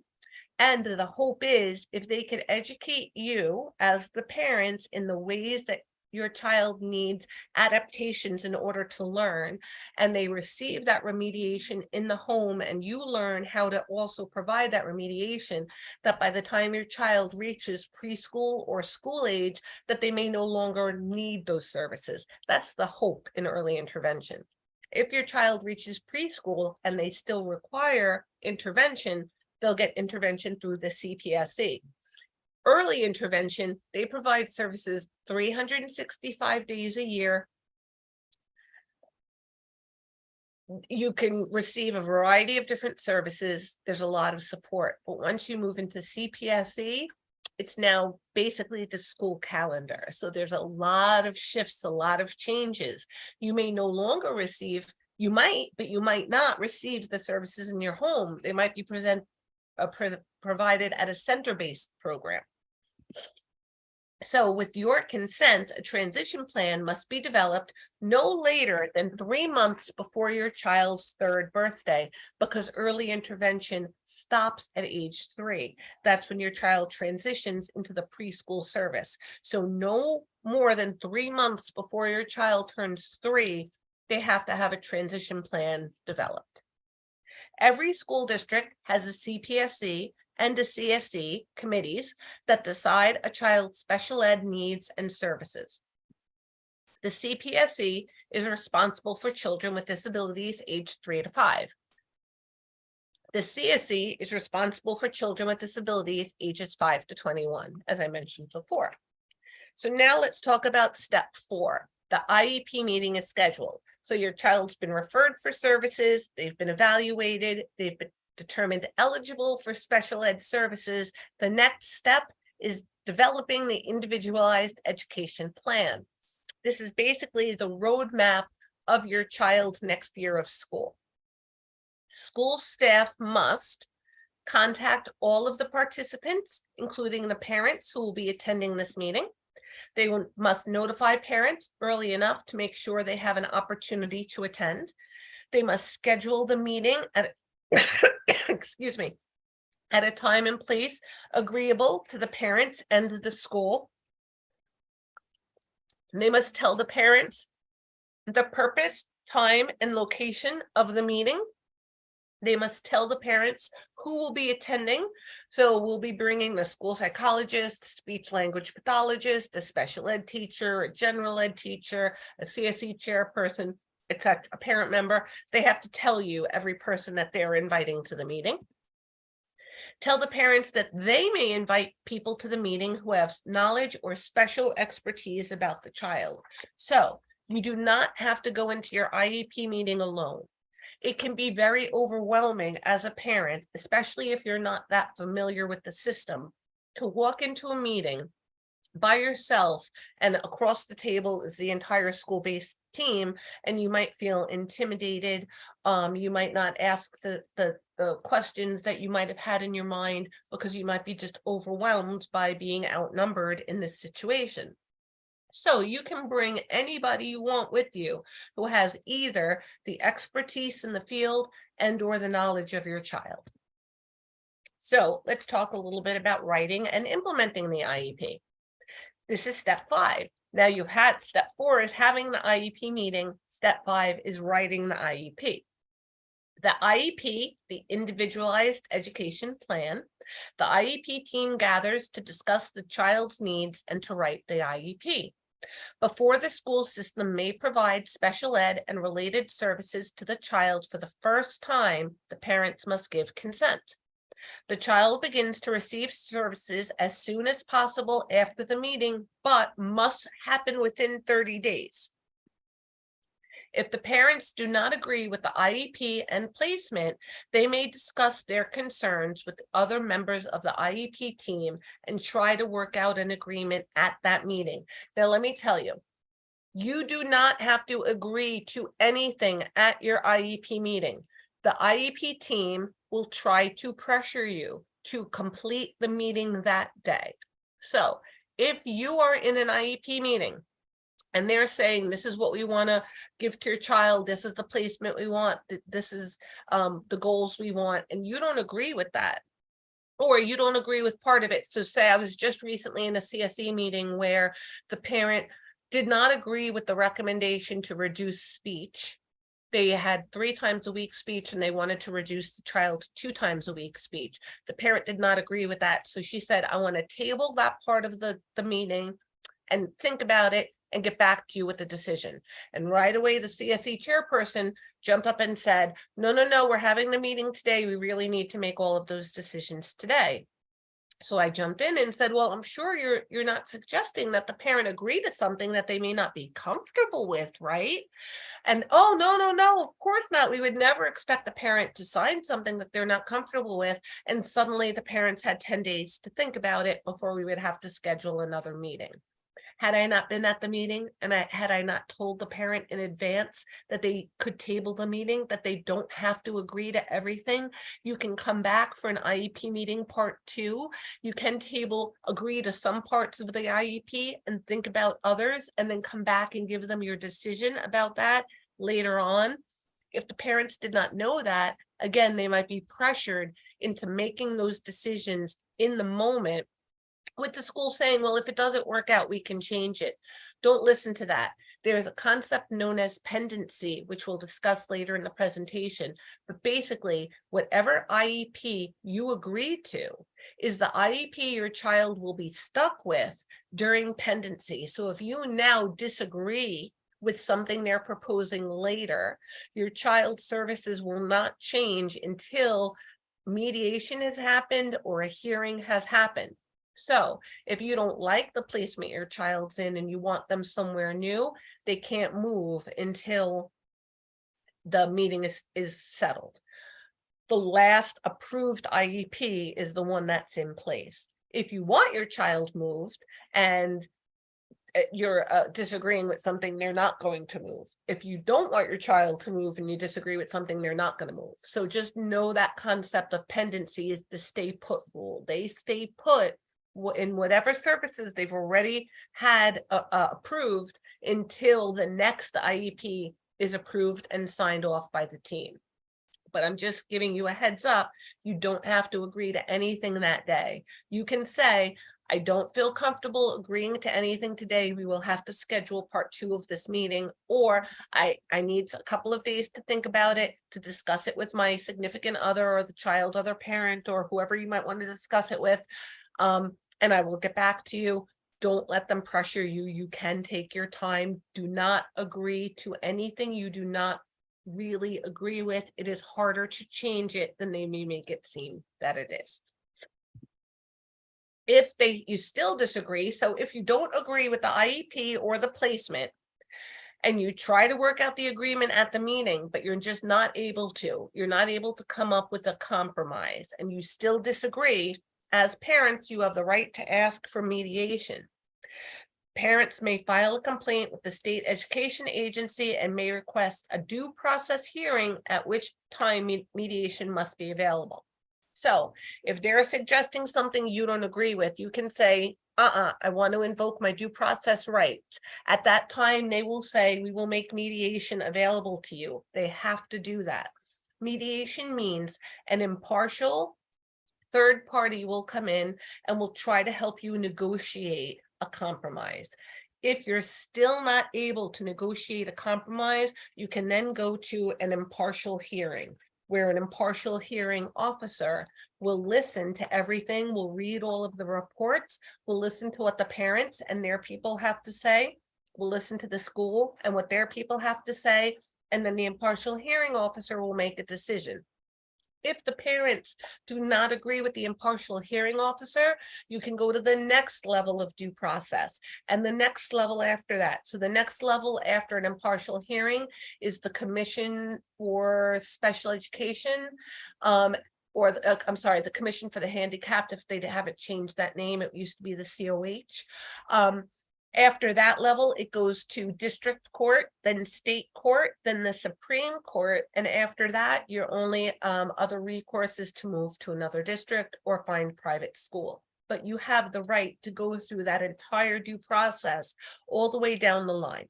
Speaker 1: And the hope is if they can educate you as the parents in the ways that your child needs adaptations in order to learn, and they receive that remediation in the home, and you learn how to also provide that remediation, that by the time your child reaches preschool or school age, that they may no longer need those services. That's the hope in early intervention. If your child reaches preschool and they still require intervention, they'll get intervention through the CPSC. Early intervention, they provide services 365 days a year. You can receive a variety of different services. There's a lot of support, but once you move into CPSC, it's now basically the school calendar. So there's a lot of shifts, a lot of changes. You may no longer receive, you might, but you might not receive the services in your home. They might be provided at a center-based program. So with your consent, a transition plan must be developed no later than 3 months before your child's 3rd birthday, because early intervention stops at age 3. That's when your child transitions into the preschool service. So no more than 3 months before your child turns 3, they have to have a transition plan developed. Every school district has a CPSC and a CSE committees that decide a child's special ed needs and services. The CPSC is responsible for children with disabilities aged 3 to 5. The CSE is responsible for children with disabilities ages 5 to 21, as I mentioned before. So now let's talk about step 4. The IEP meeting is scheduled. So your child's been referred for services, they've been evaluated, they've been determined eligible for special ed services. The next step is developing the individualized education plan. This is basically the roadmap of your child's next year of school. School staff must contact all of the participants, including the parents who will be attending this meeting. They must notify parents early enough to make sure they have an opportunity to attend. They must schedule the meeting at excuse me, at a time and place agreeable to the parents and the school. And they must tell the parents the purpose, time, and location of the meeting. They must tell the parents who will be attending. So we'll be bringing the school psychologist, speech language pathologist, a special ed teacher, a general ed teacher, a CSE chairperson, etc., a parent member. They have to tell you every person that they're inviting to the meeting. Tell the parents that they may invite people to the meeting who have knowledge or special expertise about the child. So You do not have to go into your IEP meeting alone. It can be very overwhelming as a parent, especially if you're not that familiar with the system, to walk into a meeting by yourself and across the table is the entire school-based team, and you might feel intimidated. You might not ask the questions that you might have had in your mind because you might be just overwhelmed by being outnumbered in this situation. So you can bring anybody you want with you who has either the expertise in the field and or the knowledge of your child. So let's talk a little bit about writing and implementing the IEP. This is step 5. Now you've had step 4 is having the IEP meeting. Step 5 is writing the IEP. The IEP, the individualized education plan, the IEP team gathers to discuss the child's needs and to write the IEP. Before the school system may provide special ed and related services to the child for the first time, the parents must give consent. The child begins to receive services as soon as possible after the meeting, but must happen within 30 days. If the parents do not agree with the IEP and placement, they may discuss their concerns with other members of the IEP team and try to work out an agreement at that meeting. Now, let me tell you, you do not have to agree to anything at your IEP meeting. The IEP team will try to pressure you to complete the meeting that day. So if you are in an IEP meeting and they're saying, this is what we want to give to your child, this is the placement we want, this is the goals we want, and you don't agree with that, or you don't agree with part of it. So say I was just recently in a CSE meeting where the parent did not agree with the recommendation to reduce speech. They had 3 times a week speech and they wanted to reduce the child to 2 times a week speech. The parent did not agree with that. So she said, I want to table that part of the meeting and think about it and get back to you with a decision. And right away, the CSE chairperson jumped up and said, no, we're having the meeting today. We really need to make all of those decisions today. So I jumped in and said, well, I'm sure you're not suggesting that the parent agree to something that they may not be comfortable with, right? And oh, no, of course not. We would never expect the parent to sign something that they're not comfortable with. And suddenly the parents had 10 days to think about it before we would have to schedule another meeting. Had I not been at the meeting and had I not told the parent in advance that they could table the meeting, that they don't have to agree to everything, you can come back for an IEP meeting part 2. You can agree to some parts of the IEP and think about others, and then come back and give them your decision about that later on. If the parents did not know that, again, they might be pressured into making those decisions in the moment, with the school saying, well, if it doesn't work out, we can change it. Don't listen to that. There's a concept known as pendency, which we'll discuss later in the presentation. But basically, whatever IEP you agree to is the IEP your child will be stuck with during pendency. So if you now disagree with something they're proposing later, your child's services will not change until mediation has happened or a hearing has happened. So if you don't like the placement your child's in and you want them somewhere new, they can't move until the meeting is settled. The last approved IEP is the one that's in place. If you want your child moved and you're disagreeing with something, they're not going to move. If you don't want your child to move and you disagree with something, they're not going to move. So just know that concept of pendency is the stay put rule. They stay put in whatever services they've already had approved until the next IEP is approved and signed off by the team. But I'm just giving you a heads up. You don't have to agree to anything that day. You can say, I don't feel comfortable agreeing to anything today. We will have to schedule part 2 of this meeting, or I need a couple of days to think about it, to discuss it with my significant other or the child's other parent or whoever you might want to discuss it with. And I will get back to you. Don't let them pressure you. You can take your time. Do not agree to anything you do not really agree with. It is harder to change it than they may make it seem that it is. If you still disagree, so if you don't agree with the IEP or the placement, and you try to work out the agreement at the meeting, but you're just not able to. You're not able to come up with a compromise, and you still disagree, as parents, you have the right to ask for mediation. Parents may file a complaint with the state education agency and may request a due process hearing, at which time mediation must be available. So if they're suggesting something you don't agree with, you can say, I want to invoke my due process rights. At that time, they will say, we will make mediation available to you. They have to do that. Mediation means an impartial third party will come in and will try to help you negotiate a compromise. If you're still not able to negotiate a compromise, you can then go to an impartial hearing, where an impartial hearing officer will listen to everything, will read all of the reports, will listen to what the parents and their people have to say, will listen to the school and what their people have to say, and then the impartial hearing officer will make a decision. If the parents do not agree with the impartial hearing officer, you can go to the next level of due process and the next level after that. So the next level after an impartial hearing is the Commission for Special Education, or the Commission for the Handicapped, if they haven't changed that name. It used to be the COH. After that level, it goes to district court, then state court, then the Supreme Court. And after that, your only other recourse is to move to another district or find private school. But you have the right to go through that entire due process all the way down the line.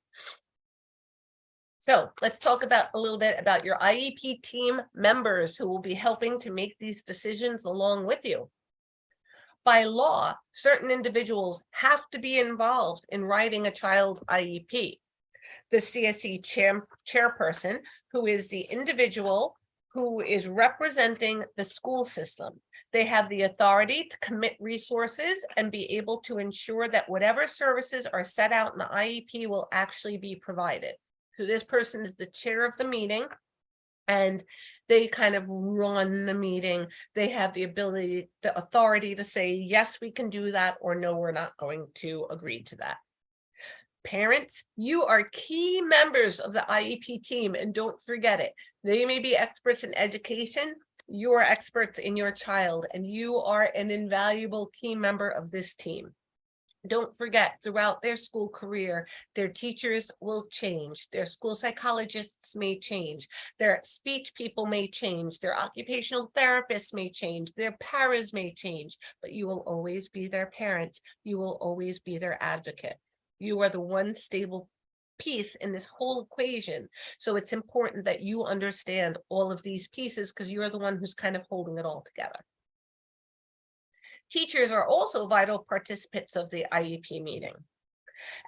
Speaker 1: So let's talk about a little bit about your IEP team members who will be helping to make these decisions along with you. By law, certain individuals have to be involved in writing a child IEP. The CSE chairperson, who is the individual who is representing the school system. They have the authority to commit resources and be able to ensure that whatever services are set out in the IEP will actually be provided. So this person is the chair of the meeting, and they kind of run the meeting. They have the ability, the authority to say, yes, we can do that, or no, we're not going to agree to that. Parents, you are key members of the IEP team, and don't forget it. They may be experts in education. You are experts in your child, and you are an invaluable key member of this team. Don't forget, throughout their school career, their teachers will change. Their school psychologists may change. Their speech people may change. Their occupational therapists may change. Their paras may change, but you will always be their parents. You will always be their advocate. You are the one stable piece in this whole equation. So it's important that you understand all of these pieces, because you're the one who's kind of holding it all together. Teachers are also vital participants of the IEP meeting.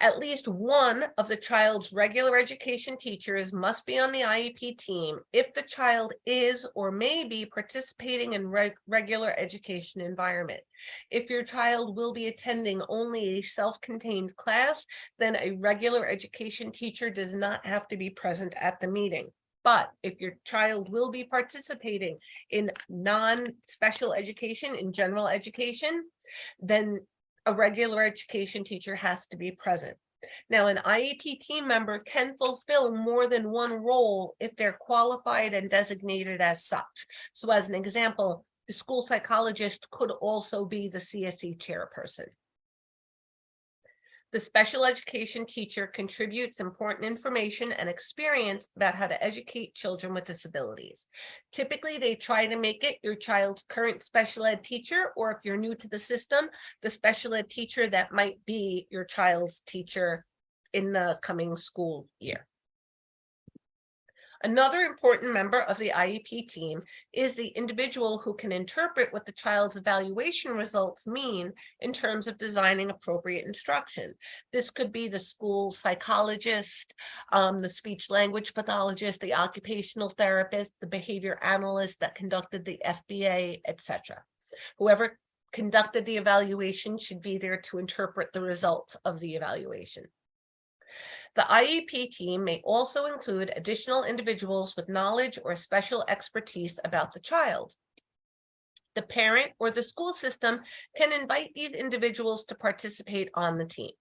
Speaker 1: At least one of the child's regular education teachers must be on the IEP team if the child is or may be participating in regular education environment. If your child will be attending only a self-contained class, then a regular education teacher does not have to be present at the meeting. But if your child will be participating in non-special education, in general education, then a regular education teacher has to be present. Now, an IEP team member can fulfill more than one role if they're qualified and designated as such. So as an example, the school psychologist could also be the CSE chairperson. The special education teacher contributes important information and experience about how to educate children with disabilities. Typically, they try to make it your child's current special ed teacher, or if you're new to the system, the special ed teacher that might be your child's teacher in the coming school year. Another important member of the IEP team is the individual who can interpret what the child's evaluation results mean in terms of designing appropriate instruction. This could be the school psychologist, the speech language pathologist, the occupational therapist, the behavior analyst that conducted the FBA, etc. Whoever conducted the evaluation should be there to interpret the results of the evaluation. The IEP team may also include additional individuals with knowledge or special expertise about the child. The parent or the school system can invite these individuals to participate on the team.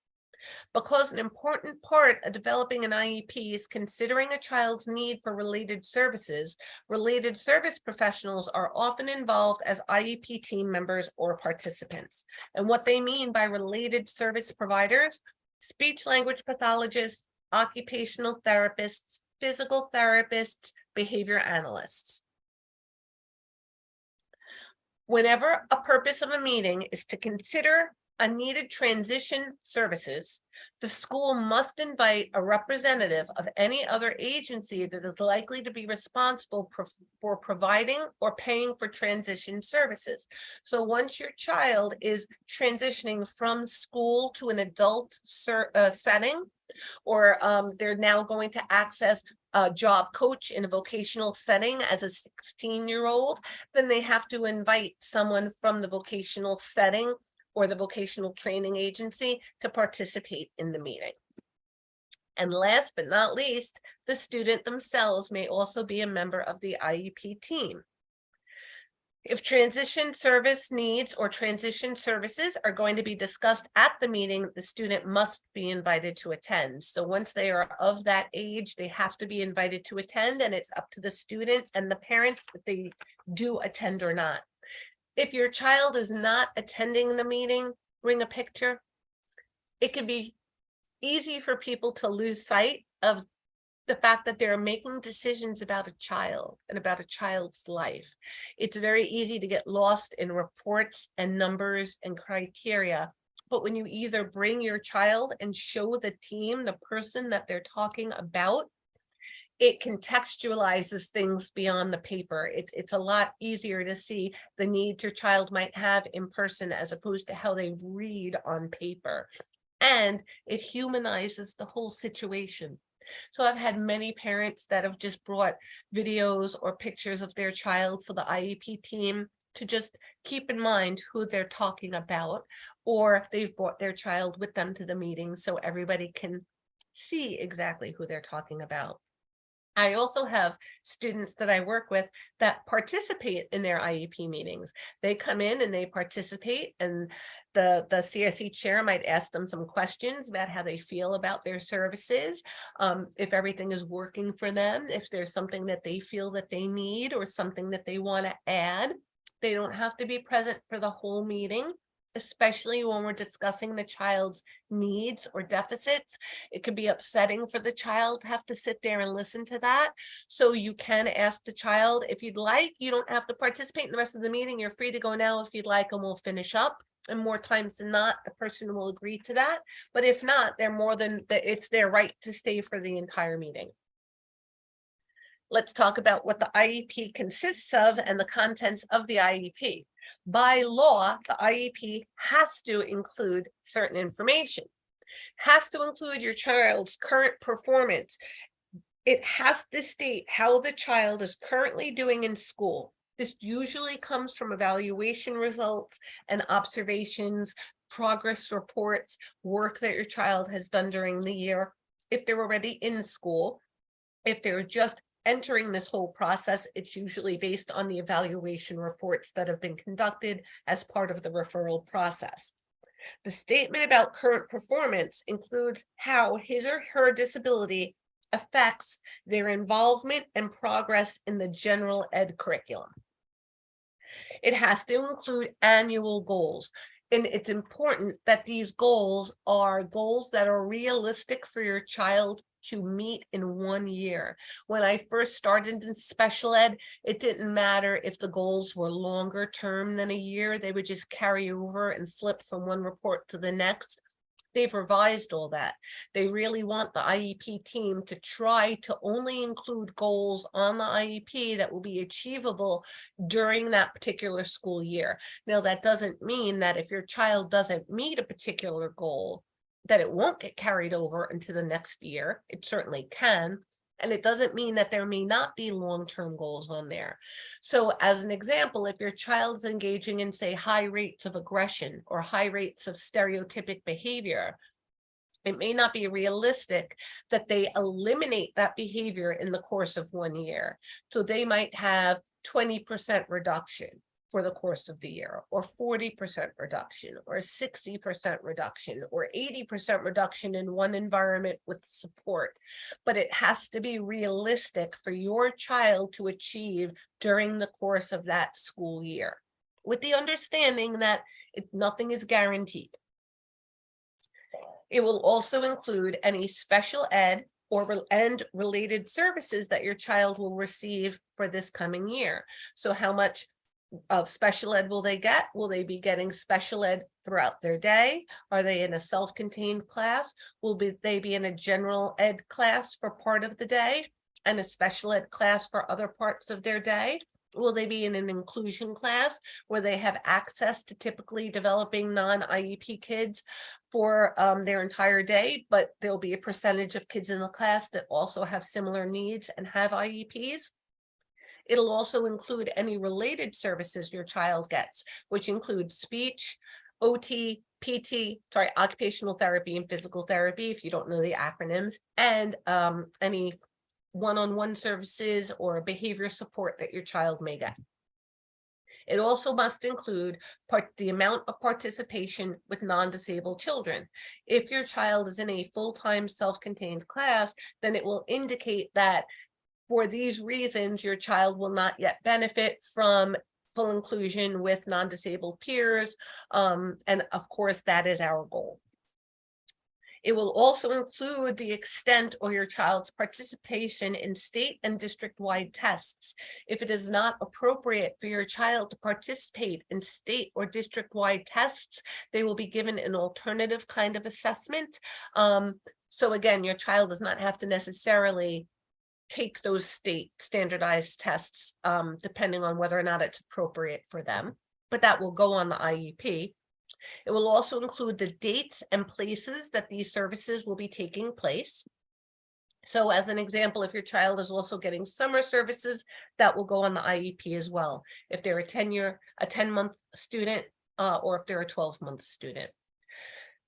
Speaker 1: Because an important part of developing an IEP is considering a child's need for related services, related service professionals are often involved as IEP team members or participants. And what they mean by related service providers, speech language pathologists, occupational therapists, physical therapists, behavior analysts. Whenever a purpose of a meeting is to consider a needed transition services, the school must invite a representative of any other agency that is likely to be responsible for providing or paying for transition services. So once your child is transitioning from school to an adult setting, or they're now going to access a job coach in a vocational setting as a 16-year-old, then they have to invite someone from the vocational setting or the vocational training agency to participate in the meeting. And last but not least, the student themselves may also be a member of the IEP team. If transition service needs or transition services are going to be discussed at the meeting, the student must be invited to attend. So once they are of that age, they have to be invited to attend, and it's up to the student and the parents if they do attend or not. If your child is not attending the meeting, bring a picture. It can be easy for people to lose sight of the fact that they're making decisions about a child and about a child's life. It's very easy to get lost in reports and numbers and criteria. But when you either bring your child and show the team, the person that they're talking about, it contextualizes things beyond the paper. It's a lot easier to see the needs your child might have in person as opposed to how they read on paper. And it humanizes the whole situation. So I've had many parents that have just brought videos or pictures of their child for the IEP team to just keep in mind who they're talking about, or they've brought their child with them to the meeting so everybody can see exactly who they're talking about. I also have students that I work with that participate in their IEP meetings. They come in and they participate, and the CSE chair might ask them some questions about how they feel about their services, if everything is working for them, if there's something that they feel that they need or something that they want to add. They don't have to be present for the whole meeting, especially when we're discussing the child's needs or deficits. It could be upsetting for the child to have to sit there and listen to that. So you can ask the child, if you'd like, you don't have to participate in the rest of the meeting. You're free to go now if you'd like, and we'll finish up. And more times than not, the person will agree to that. But if not, it's their right to stay for the entire meeting. Let's talk about what the IEP consists of and the contents of the IEP. By law, the IEP has to include certain information, has to include your child's current performance. It has to state how the child is currently doing in school. This usually comes from evaluation results and observations, progress reports, work that your child has done during the year. If they're already in school, if they're just entering this whole process, it's usually based on the evaluation reports that have been conducted as part of the referral process. The statement about current performance includes how his or her disability affects their involvement and progress in the general ed curriculum. It has to include annual goals. And it's important that these goals are goals that are realistic for your child to meet in 1 year. When I first started in special ed, it didn't matter if the goals were longer term than a year. They would just carry over and flip from one report to the next. They've revised all that. They really want the IEP team to try to only include goals on the IEP that will be achievable during that particular school year. Now, that doesn't mean that if your child doesn't meet a particular goal, that it won't get carried over into the next year. It certainly can. And it doesn't mean that there may not be long-term goals on there. So as an example, if your child's engaging in, say, high rates of aggression or high rates of stereotypic behavior, it may not be realistic that they eliminate that behavior in the course of 1 year. So they might have 20% reduction for the course of the year, or 40% reduction, or 60% reduction, or 80% reduction in one environment with support. But it has to be realistic for your child to achieve during the course of that school year, with the understanding that nothing is guaranteed. It will also include any special ed and related services that your child will receive for this coming year. So how much of special ed will they get? Will they be getting special ed throughout their day? Are they in a self-contained class? They be in a general ed class for part of the day and a special ed class for other parts of their day? Will they be in an inclusion class where they have access to typically developing non-IEP kids for their entire day, but there'll be a percentage of kids in the class that also have similar needs and have IEPs? It'll also include any related services your child gets, which include speech, OT, PT, occupational therapy and physical therapy, if you don't know the acronyms, and any one-on-one services or behavior support that your child may get. It also must include the amount of participation with non-disabled children. If your child is in a full-time self-contained class, then it will indicate that for these reasons, your child will not yet benefit from full inclusion with non-disabled peers. And of course, that is our goal. It will also include the extent of your child's participation in state and district-wide tests. If it is not appropriate for your child to participate in state or district-wide tests, they will be given an alternative kind of assessment. So again, your child does not have to necessarily take those state standardized tests, depending on whether or not it's appropriate for them, but that will go on the IEP. It will also include the dates and places that these services will be taking place. So as an example, if your child is also getting summer services, that will go on the IEP as well, if they're a 10-month student, or if they're a 12-month student.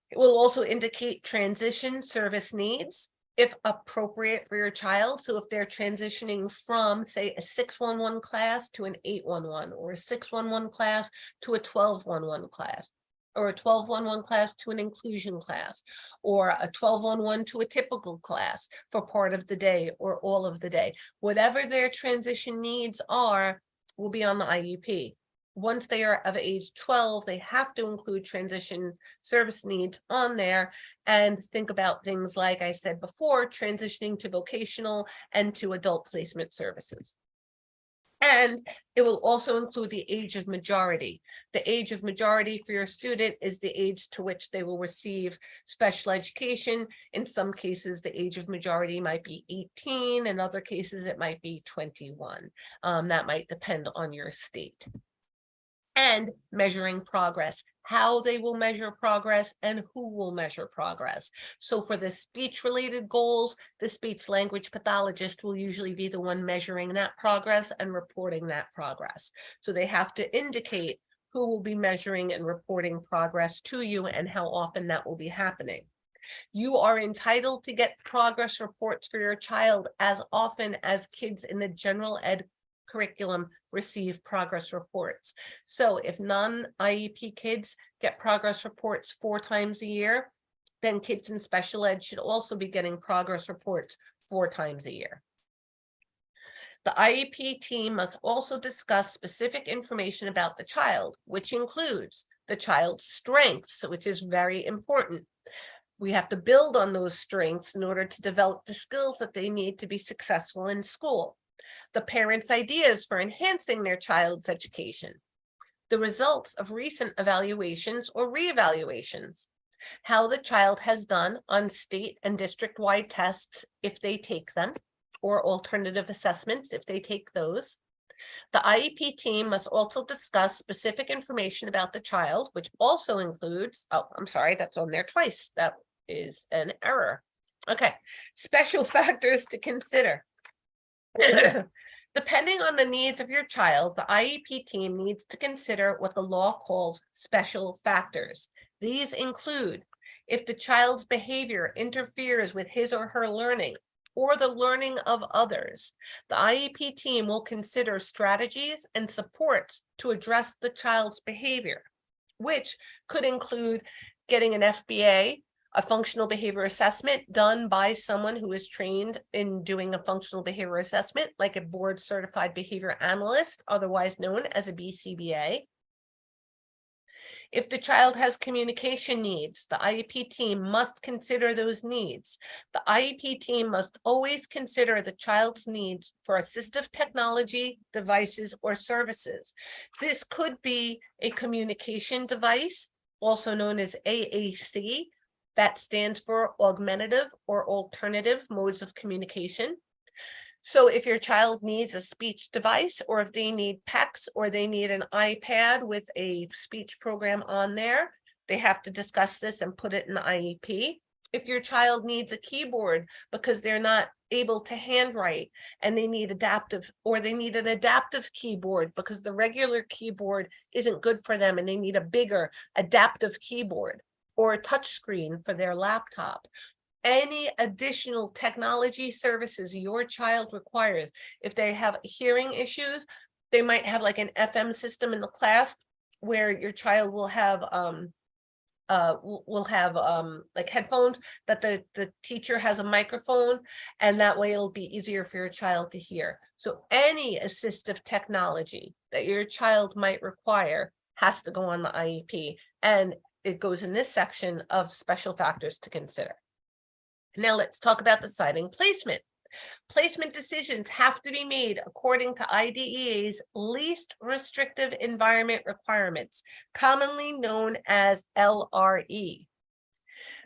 Speaker 1: It will also indicate transition service needs, if appropriate for your child. So if they're transitioning from, say, a 611 class to an 811, or a 611 class to a 1211 class, or a 1211 class to an inclusion class, or a 1211 to a typical class for part of the day or all of the day, whatever their transition needs are, will be on the IEP. Once they are of age 12, they have to include transition service needs on there and think about things like I said before, transitioning to vocational and to adult placement services. And it will also include the age of majority. The age of majority for your student is the age to which they will receive special education. In some cases, the age of majority might be 18. In other cases, it might be 21. That might depend on your state. And measuring progress, how they will measure progress and who will measure progress. So for the speech-related goals, the speech language pathologist will usually be the one measuring that progress and reporting that progress. So they have to indicate who will be measuring and reporting progress to you and how often that will be happening. You are entitled to get progress reports for your child as often as kids in the general ed curriculum receive progress reports. So if non-IEP kids get progress reports 4 times a year, then kids in special ed should also be getting progress reports 4 times a year. The IEP team must also discuss specific information about the child, which includes the child's strengths, which is very important. We have to build on those strengths in order to develop the skills that they need to be successful in school. The parents' ideas for enhancing their child's education, the results of recent evaluations or reevaluations, how the child has done on state and district-wide tests if they take them, or alternative assessments if they take those. The IEP team must also discuss specific information about the child, which also includes, oh, I'm sorry, that's on there twice. That is an error. Okay, special factors to consider. Depending on the needs of your child, the IEP team needs to consider what the law calls special factors. These include if the child's behavior interferes with his or her learning, or the learning of others, the IEP team will consider strategies and supports to address the child's behavior, which could include getting an FBA, a functional behavior assessment done by someone who is trained in doing a functional behavior assessment, like a board certified behavior analyst, otherwise known as a BCBA. If the child has communication needs, the IEP team must consider those needs. The IEP team must always consider the child's needs for assistive technology, devices, or services. This could be a communication device, also known as AAC. That stands for augmentative or alternative modes of communication. So if your child needs a speech device, or if they need PECs, or they need an iPad with a speech program on there, they have to discuss this and put it in the IEP. If your child needs a keyboard because they're not able to handwrite and they need adaptive, or they need an adaptive keyboard because the regular keyboard isn't good for them and they need a bigger adaptive keyboard, or a touch screen for their laptop. Any additional technology services your child requires. If they have hearing issues, they might have like an FM system in the class where your child will have like headphones that the teacher has a microphone, and that way it'll be easier for your child to hear. So any assistive technology that your child might require has to go on the IEP, and it goes in this section of special factors to consider. Now let's talk about deciding placement. Placement decisions have to be made according to IDEA's least restrictive environment requirements, commonly known as LRE.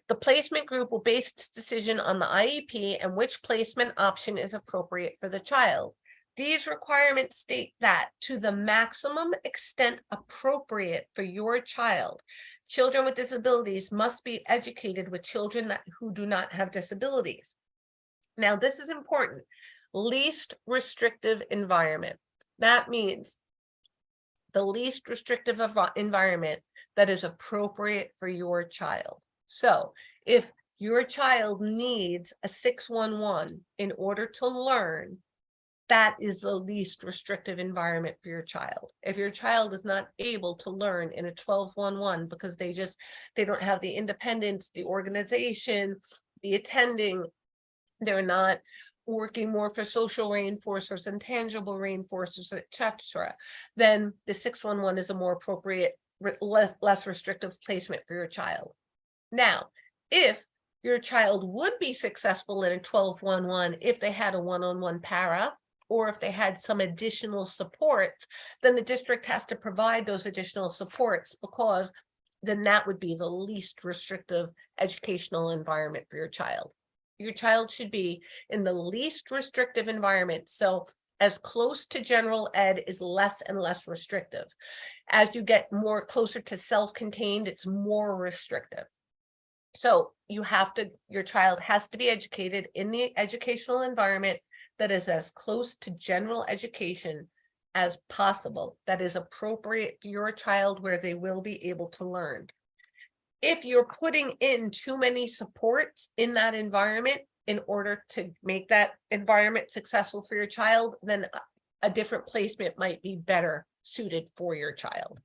Speaker 1: The placement group will base its decision on the IEP and which placement option is appropriate for the child. These requirements state that to the maximum extent appropriate for your child, children with disabilities must be educated with children who do not have disabilities. Now, this is important. Least restrictive environment. That means the least restrictive environment that is appropriate for your child. So if your child needs a 611 in order to learn, that is the least restrictive environment for your child. If your child is not able to learn in a 1211 because they don't have the independence, the organization, the attending, they're not working more for social reinforcers and tangible reinforcers, etc., then the 611 is a more appropriate, less restrictive placement for your child. Now, if your child would be successful in a 1211 if they had a one-on-one para, or if they had some additional support, then the district has to provide those additional supports, because then that would be the least restrictive educational environment for your child. Your child should be in the least restrictive environment. So as close to general ed is less and less restrictive. As you get more closer to self-contained, it's more restrictive. So your child has to be educated in the educational environment that is as close to general education as possible, that is appropriate for your child, where they will be able to learn. If you're putting in too many supports in that environment in order to make that environment successful for your child, then a different placement might be better suited for your child.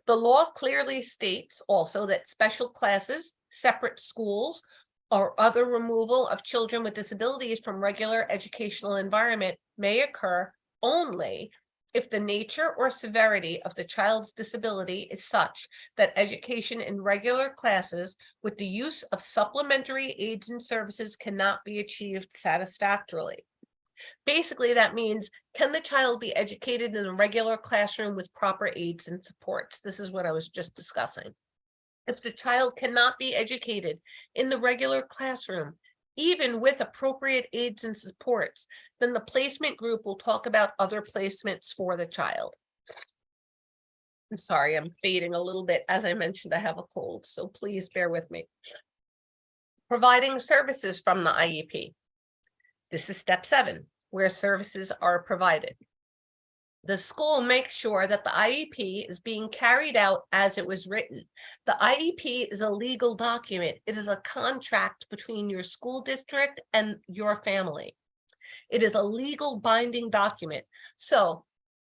Speaker 1: The law clearly states also that special classes, separate schools, or other removal of children with disabilities from regular educational environment may occur only if the nature or severity of the child's disability is such that education in regular classes with the use of supplementary aids and services cannot be achieved satisfactorily. Basically, that means, can the child be educated in a regular classroom with proper aids and supports? This is what I was just discussing. If the child cannot be educated in the regular classroom, even with appropriate aids and supports, then the placement group will talk about other placements for the child. I'm sorry, I'm fading a little bit. As I mentioned, I have a cold, so please bear with me. Providing services from the IEP. This is step 7, where services are provided. The school makes sure that the IEP is being carried out as it was written. The IEP is a legal document. It is a contract between your school district and your family. It is a legal binding document. So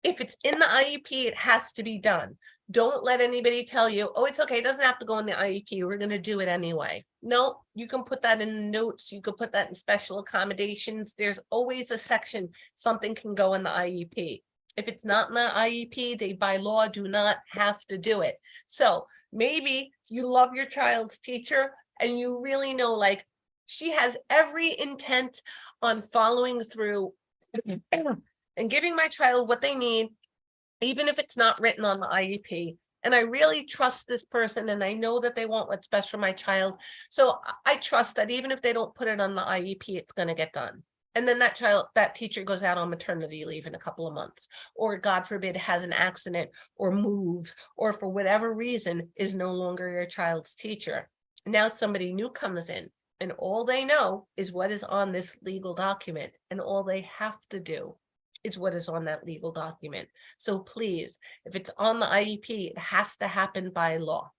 Speaker 1: if it's in the IEP, it has to be done. Don't let anybody tell you, oh, it's okay, it doesn't have to go in the IEP, we're going to do it anyway. No, you can put that in notes, you can put that in special accommodations. There's always a section, something can go in the IEP. If it's not in the IEP, they by law do not have to do it. So maybe you love your child's teacher and you really know, like, she has every intent on following through and giving my child what they need, even if it's not written on the IEP. And I really trust this person and I know that they want what's best for my child. So I trust that even if they don't put it on the IEP, it's going to get done. And then that teacher goes out on maternity leave in a couple of months, or God forbid has an accident or moves, or for whatever reason is no longer your child's teacher. Now somebody new comes in and all they know is what is on this legal document, and all they have to do is what is on that legal document. So please, if it's on the IEP, it has to happen by law.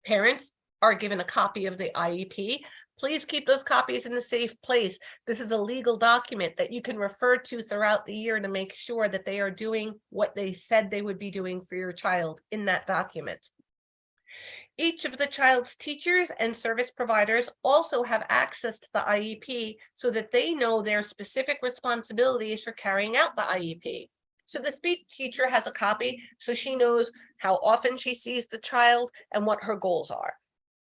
Speaker 1: Parents are given a copy of the IEP. Please keep those copies in a safe place. This is a legal document that you can refer to throughout the year to make sure that they are doing what they said they would be doing for your child in that document. Each of the child's teachers and service providers also have access to the IEP so that they know their specific responsibilities for carrying out the IEP. So the speech teacher has a copy so she knows how often she sees the child and what her goals are.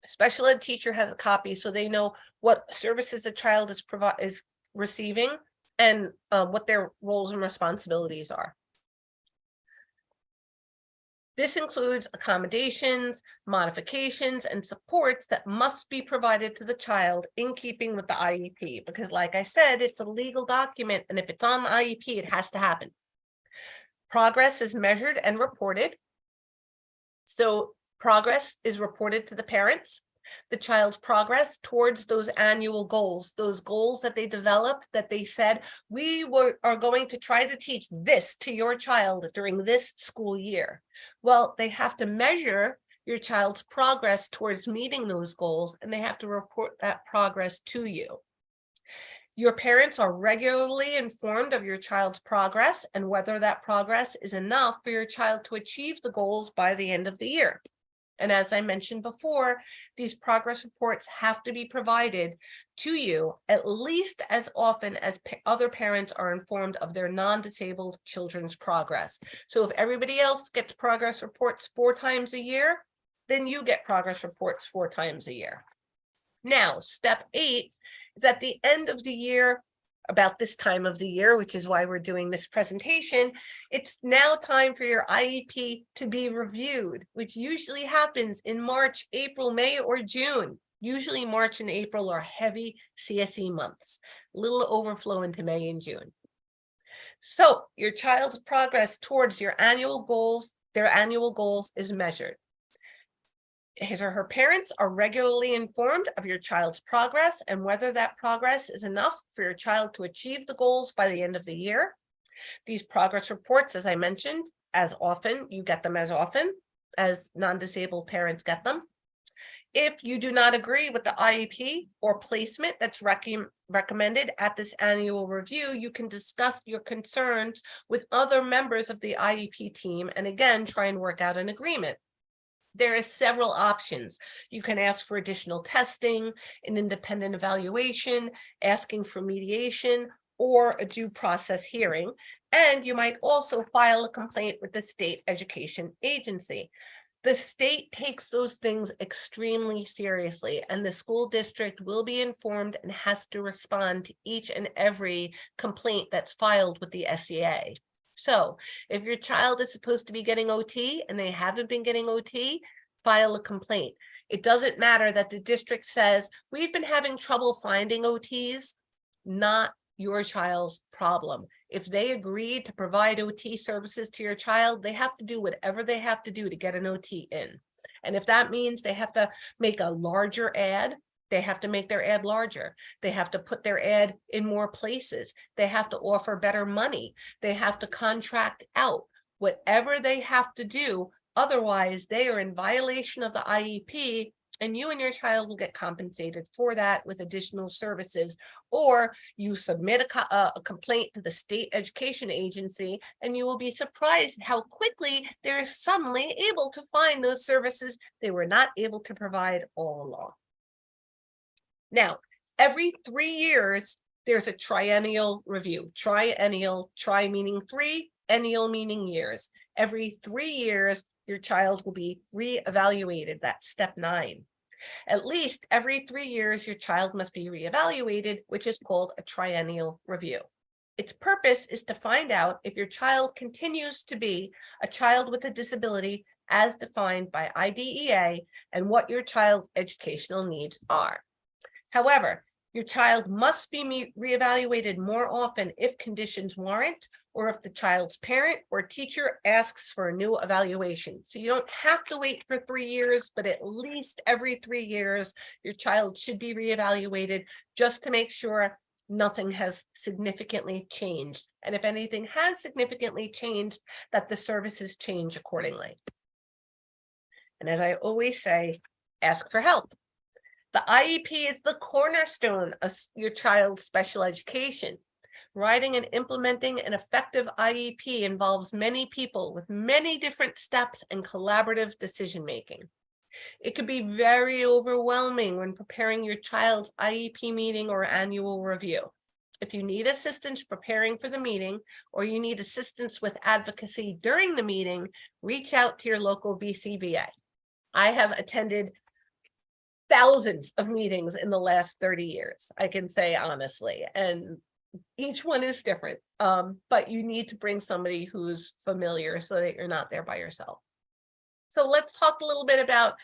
Speaker 1: A special ed teacher has a copy so they know what services the child is receiving and what their roles and responsibilities are. This includes accommodations, modifications, and supports that must be provided to the child in keeping with the IEP, because like I said, it's a legal document, and if it's on the IEP, it has to happen. Progress is measured and reported. So progress is reported to the parents. The child's progress towards those annual goals, those goals that they developed, that they said, we are going to try to teach this to your child during this school year. Well, they have to measure your child's progress towards meeting those goals, and they have to report that progress to you. Your parents are regularly informed of your child's progress and whether that progress is enough for your child to achieve the goals by the end of the year. And as I mentioned before, these progress reports have to be provided to you at least as often as other parents are informed of their non-disabled children's progress. So if everybody else gets progress reports 4 times a year, then you get progress reports 4 times a year. Now, step 8 is at the end of the year, about this time of the year, which is why we're doing this presentation, it's now time for your IEP to be reviewed, which usually happens in March, April, May, or June. Usually March and April are heavy CSE months, a little overflow into May and June. So your child's progress towards your annual goals, their annual goals, is measured. His or her parents are regularly informed of your child's progress and whether that progress is enough for your child to achieve the goals by the end of the year. These progress reports, as I mentioned, you get them as often as non-disabled parents get them. If you do not agree with the IEP or placement that's recommended at this annual review, you can discuss your concerns with other members of the IEP team and again, try and work out an agreement. There are several options. You can ask for additional testing, an independent evaluation, asking for mediation, or a due process hearing. And you might also file a complaint with the state education agency. The state takes those things extremely seriously, and the school district will be informed and has to respond to each and every complaint that's filed with the SEA. So if your child is supposed to be getting OT and they haven't been getting OT, file a complaint. It doesn't matter that the district says, we've been having trouble finding OTs, not your child's problem. If they agreed to provide OT services to your child, they have to do whatever they have to do to get an OT in. And if that means they have to make a larger ad They have to make their ad larger. They have to put their ad in more places. They have to offer better money. They have to contract out. Whatever they have to do, otherwise they are in violation of the IEP, and you and your child will get compensated for that with additional services. Or you submit a complaint to the state education agency, and you will be surprised how quickly they're suddenly able to find those services they were not able to provide all along. Now, every 3 years, there's a triennial review. Triennial, tri meaning 3, ennial meaning years. Every 3 years, your child will be reevaluated. That's step 9. At least every 3 years, your child must be reevaluated, which is called a triennial review. Its purpose is to find out if your child continues to be a child with a disability as defined by IDEA and what your child's educational needs are. However, your child must be reevaluated more often if conditions warrant, or if the child's parent or teacher asks for a new evaluation. So you don't have to wait for 3 years, but at least every 3 years, your child should be reevaluated just to make sure nothing has significantly changed. And if anything has significantly changed, that the services change accordingly. And as I always say, ask for help. The IEP is the cornerstone of your child's special education. Writing and implementing an effective IEP involves many people with many different steps and collaborative decision-making. It could be very overwhelming when preparing your child's IEP meeting or annual review. If you need assistance preparing for the meeting, or you need assistance with advocacy during the meeting, reach out to your local BCBA. I have attended thousands of meetings in the last 30 years, I can say honestly, and each one is different, but you need to bring somebody who's familiar so that you're not there by yourself. So let's talk a little bit about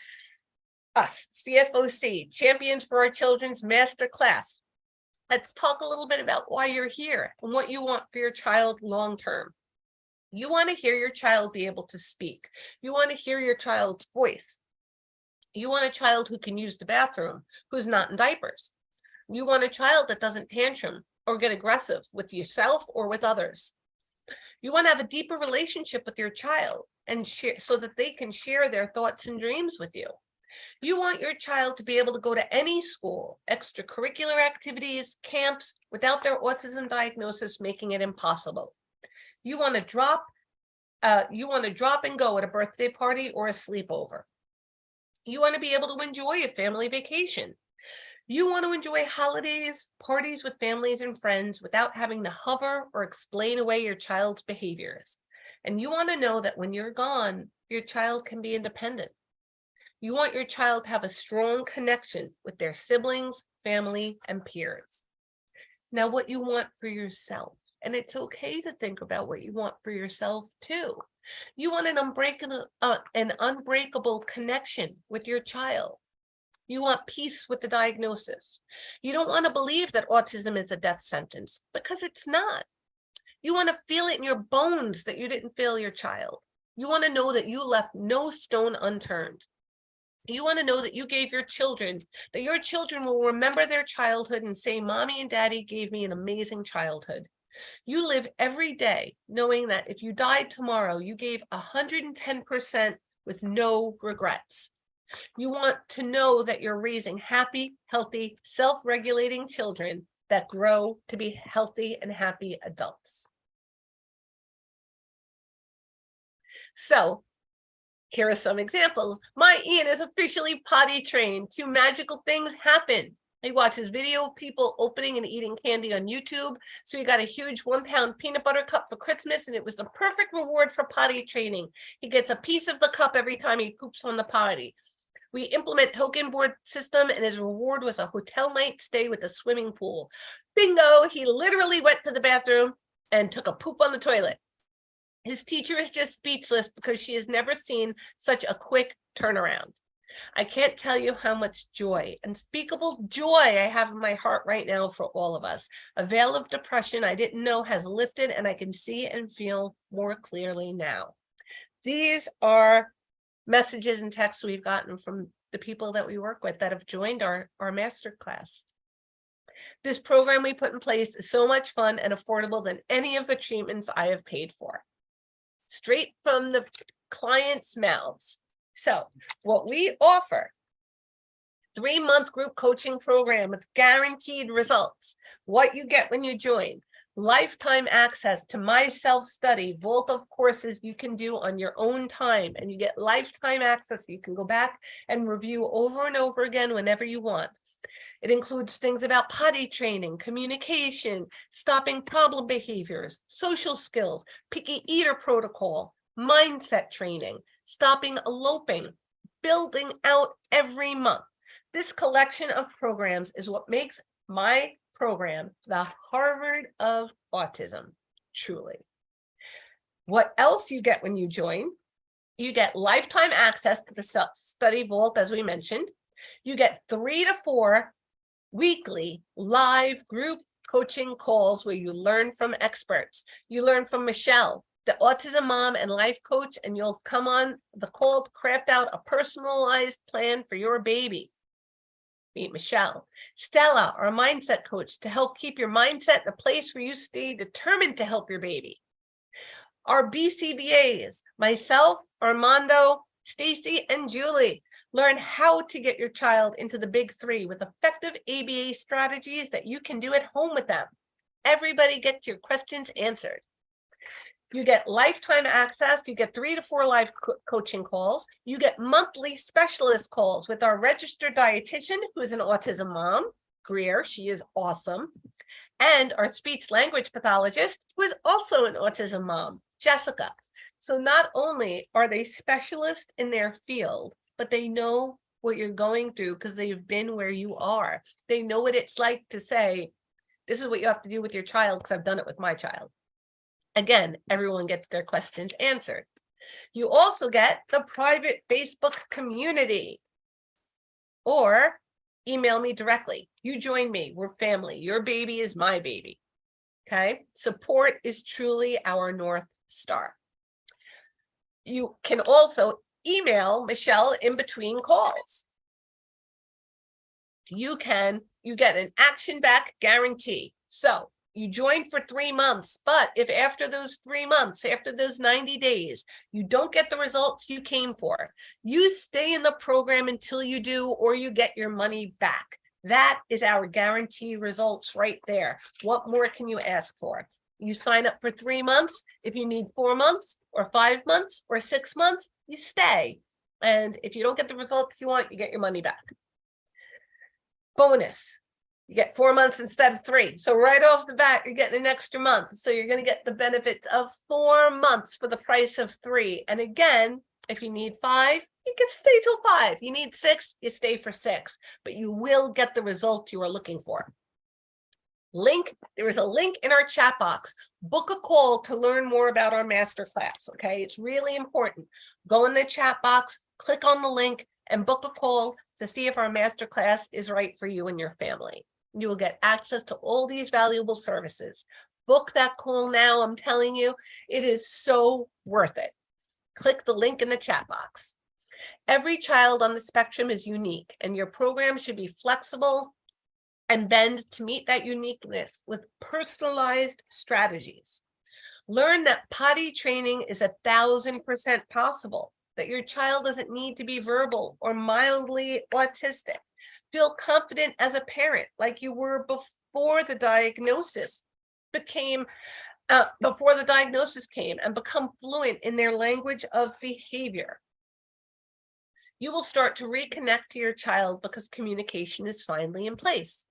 Speaker 1: us, CFOC, Champions for Our Children's Master Class. Let's talk a little bit about why you're here and what you want for your child long-term. You want to hear your child be able to speak. You want to hear your child's voice. You want a child who can use the bathroom, who's not in diapers. You want a child that doesn't tantrum or get aggressive with yourself or with others. You want to have a deeper relationship with your child and share so that they can share their thoughts and dreams with you. You want your child to be able to go to any school, extracurricular activities, camps, without their autism diagnosis making it impossible. You want to drop and go at a birthday party or a sleepover. You want to be able to enjoy a family vacation. You want to enjoy holidays, parties with families and friends without having to hover or explain away your child's behaviors. And you want to know that when you're gone, your child can be independent. You want your child to have a strong connection with their siblings, family, and peers. Now, what you want for yourself, and it's okay to think about what you want for yourself too. You want an unbreakable connection with your child. You want peace with the diagnosis. You don't want to believe that autism is a death sentence, because it's not. You want to feel it in your bones that you didn't fail your child. You want to know that you left no stone unturned. You want to know that you gave your children, that your children will remember their childhood and say, Mommy and Daddy gave me an amazing childhood. You live every day knowing that if you died tomorrow, you gave 110% with no regrets. You want to know that you're raising happy, healthy, self-regulating children that grow to be healthy and happy adults. So here are some examples. My Ian is officially potty trained. 2 magical things happen. He watches video of people opening and eating candy on YouTube. So he got a huge 1-pound peanut butter cup for Christmas, and it was the perfect reward for potty training. He gets a piece of the cup every time he poops on the potty. We implement token board system, and his reward was a hotel night stay with a swimming pool. Bingo, he literally went to the bathroom and took a poop on the toilet. His teacher is just speechless because she has never seen such a quick turnaround. I can't tell you how much joy, unspeakable joy I have in my heart right now for all of us. A veil of depression I didn't know has lifted, and I can see and feel more clearly now. These are messages and texts we've gotten from the people that we work with that have joined our masterclass. This program we put in place is so much fun and affordable than any of the treatments I have paid for. Straight from the clients' mouths. So what we offer, 3-month group coaching program with guaranteed results. What you get when you join, lifetime access to my self-study vault of courses you can do on your own time, and you get lifetime access. You can go back and review over and over again whenever you want. It includes things about potty training, communication, stopping problem behaviors, social skills, picky eater protocol, mindset training, stopping eloping, building out every month. This collection of programs is what makes my program the Harvard of autism, truly. What else you get when you join? You get lifetime access to the self-study vault, as we mentioned. You get 3 to 4 weekly live group coaching calls where you learn from experts. You learn from Michelle, the autism mom and life coach, and you'll come on the call to craft out a personalized plan for your baby. Meet Michelle. Stella, our mindset coach, to help keep your mindset in a place where you stay determined to help your baby. Our BCBAs, myself, Armando, Stacy, and Julie, learn how to get your child into the big 3 with effective ABA strategies that you can do at home with them. Everybody gets your questions answered. You get lifetime access. You get 3 to 4 live coaching calls. You get monthly specialist calls with our registered dietitian, who is an autism mom, Greer. She is awesome. And our speech language pathologist, who is also an autism mom, Jessica. So not only are they specialists in their field, but they know what you're going through because they've been where you are. They know what it's like to say, this is what you have to do with your child, because I've done it with my child. Again, everyone gets their questions answered. You also get the private Facebook community, or email me directly. You join me, we're family. Your baby is my baby. Okay, support is truly our North Star. You can also email Michelle in between calls. You get an action back guarantee. So you join for 3 months, but if after those 3 months, after those 90 days, you don't get the results you came for, you stay in the program until you do, or you get your money back. That is our guarantee results right there. What more can you ask for? You sign up for 3 months. If you need 4 months or 5 months or 6 months, you stay. And if you don't get the results you want, you get your money back. Bonus, you get 4 months instead of 3. So right off the bat, you're getting an extra month. So you're going to get the benefits of 4 months for the price of 3. And again, if you need 5, you can stay till 5. You need 6, you stay for 6. But you will get the result you are looking for. There is a link in our chat box. Book a call to learn more about our masterclass, okay? It's really important. Go in the chat box, click on the link, and book a call to see if our masterclass is right for you and your family. You will get access to all these valuable services. Book that call now. I'm telling you, it is so worth it. Click the link in the chat box. Every child on the spectrum is unique, and your program should be flexible and bend to meet that uniqueness with personalized strategies. Learn that potty training is 1,000% possible, that your child doesn't need to be verbal or mildly autistic. Feel confident as a parent, like you were before the diagnosis came, and become fluent in their language of behavior. You will start to reconnect to your child because communication is finally in place.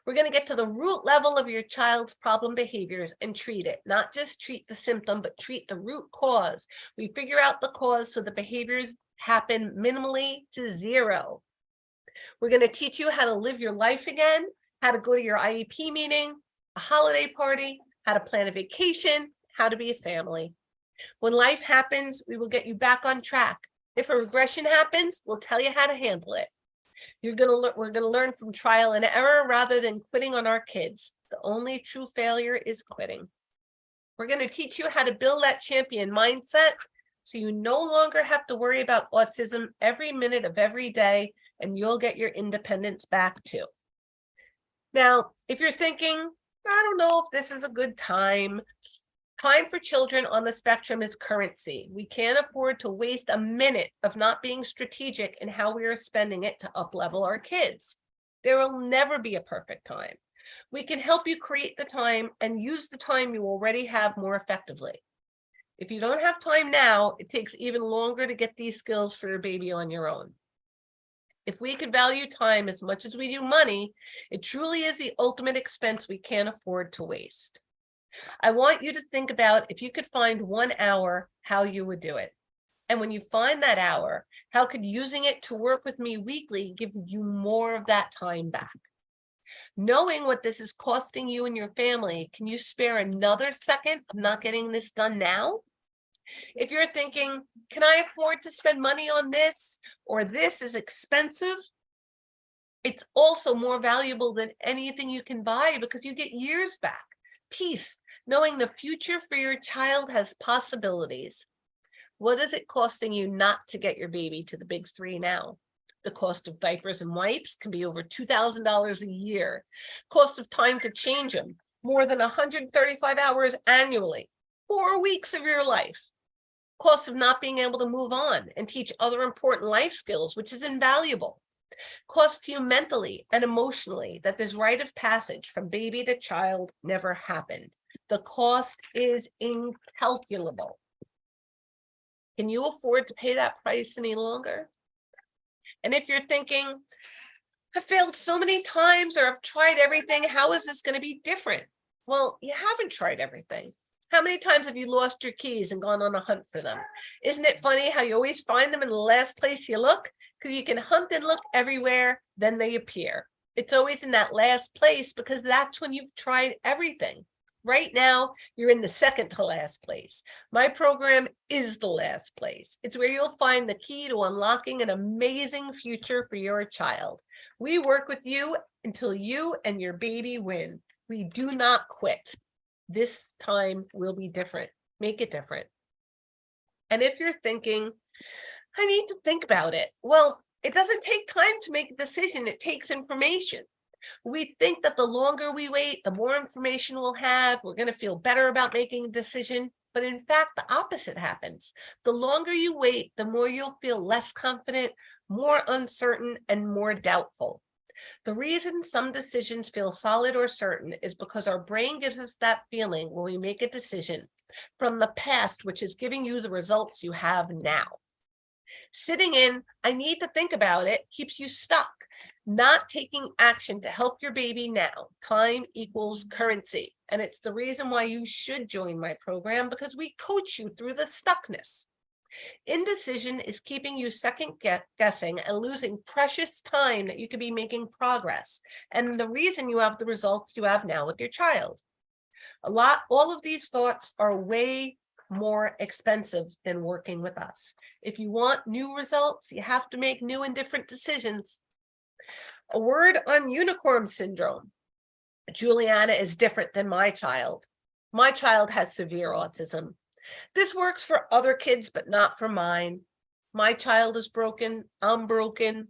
Speaker 1: We're going to get to the root level of your child's problem behaviors and treat it. Not just treat the symptom, but treat the root cause. We figure out the cause so the behaviors happen minimally to 0. We're going to teach you how to live your life again, how to go to your IEP meeting, a holiday party, how to plan a vacation, how to be a family. When life happens, we will get you back on track. If a regression happens, we'll tell you how to handle it. We're going to learn from trial and error rather than quitting on our kids. The only true failure is quitting. We're going to teach you how to build that champion mindset so you no longer have to worry about autism every minute of every day, and you'll get your independence back too. Now, if you're thinking, I don't know if this is a good time, time for children on the spectrum is currency. We can't afford to waste a minute of not being strategic in how we are spending it to up-level our kids. There will never be a perfect time. We can help you create the time and use the time you already have more effectively. If you don't have time now, it takes even longer to get these skills for your baby on your own. If we could value time as much as we do money, it truly is the ultimate expense we can't afford to waste. I want you to think about, if you could find 1 hour, how you would do it. And when you find that hour, how could using it to work with me weekly give you more of that time back? Knowing what this is costing you and your family, can you spare another second of not getting this done now? If you're thinking, can I afford to spend money on this, or this is expensive? It's also more valuable than anything you can buy, because you get years back. Peace, knowing the future for your child has possibilities. What is it costing you not to get your baby to the big 3 now? The cost of diapers and wipes can be over $2,000 a year. Cost of time to change them, more than 135 hours annually, 4 weeks of your life. Cost of not being able to move on and teach other important life skills, which is invaluable. Cost to you mentally and emotionally that this rite of passage from baby to child never happened. The cost is incalculable. Can you afford to pay that price any longer? And if you're thinking, I've failed so many times, or I've tried everything, how is this going to be different? Well, you haven't tried everything. How many times have you lost your keys and gone on a hunt for them? Isn't it funny how you always find them in the last place you look? Because you can hunt and look everywhere, then they appear. It's always in that last place, because that's when you've tried everything. Right now, you're in the second to last place. My program is the last place. It's where you'll find the key to unlocking an amazing future for your child. We work with you until you and your baby win. We do not quit. This time will be different. Make it different. And if you're thinking, I need to think about it. Well, it doesn't take time to make a decision. It takes information. We think that the longer we wait, the more information we'll have. We're going to feel better about making a decision. But in fact, the opposite happens. The longer you wait, the more you'll feel less confident, more uncertain, and more doubtful. The reason some decisions feel solid or certain is because our brain gives us that feeling when we make a decision from the past, which is giving you the results you have now. Sitting in, I need to think about it, keeps you stuck. Not taking action to help your baby now. Time equals currency. And it's the reason why you should join my program, because we coach you through the stuckness. Indecision is keeping you second guessing and losing precious time that you could be making progress. And the reason you have the results you have now with your child. All of these thoughts are way more expensive than working with us. If you want new results, you have to make new and different decisions. A word on unicorn syndrome. Juliana is different than my child. My child has severe autism. This works for other kids, but not for mine. My child is broken. I'm broken.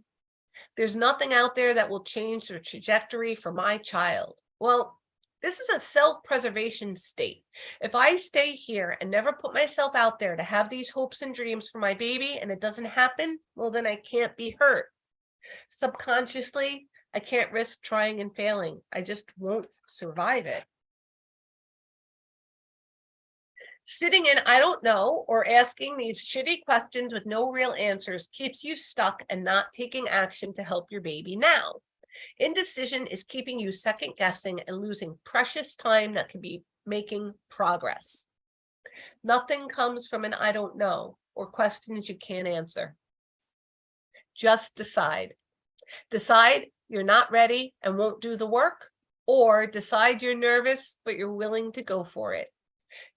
Speaker 1: There's nothing out there that will change the trajectory for my child. Well, this is a self-preservation state. If I stay here and never put myself out there to have these hopes and dreams for my baby, and it doesn't happen, well, then I can't be hurt. Subconsciously, I can't risk trying and failing. I just won't survive it. Sitting in, I don't know, or asking these shitty questions with no real answers keeps you stuck and not taking action to help your baby now. Indecision is keeping you second guessing and losing precious time that can be making progress. Nothing comes from an I don't know or questions you can't answer. Just decide. Decide you're not ready and won't do the work, or decide you're nervous, but you're willing to go for it.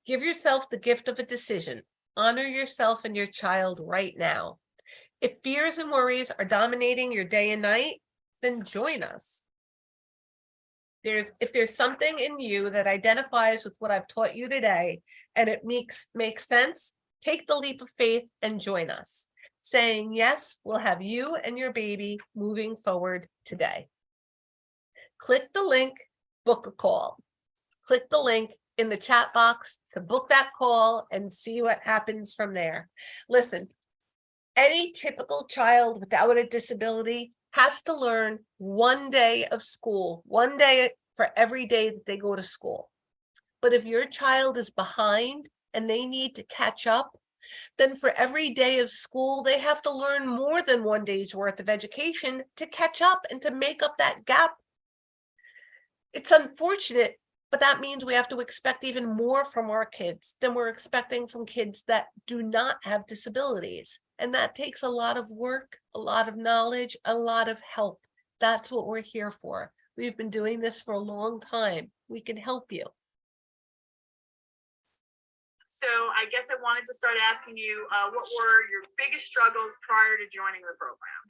Speaker 1: Give yourself the gift of a decision. Honor yourself and your child right now. If fears and worries are dominating your day and night, then join us. If there's something in you that identifies with what I've taught you today and it makes sense, Take the leap of faith and join us. Saying yes will have you and your baby moving forward today. Click the link, book a call. Click the link in the chat box to book that call and see what happens from there. Listen, any typical child without a disability has to learn one day of school, one day for every day that they go to school. But if your child is behind and they need to catch up, then for every day of school, they have to learn more than one day's worth of education to catch up and to make up that gap. It's unfortunate, but that means we have to expect even more from our kids than we're expecting from kids that do not have disabilities. And that takes a lot of work, a lot of knowledge, a lot of help. That's what we're here for. We've been doing this for a long time. We can help you.
Speaker 2: So I guess I wanted to start asking you, what were your biggest struggles prior to joining the program?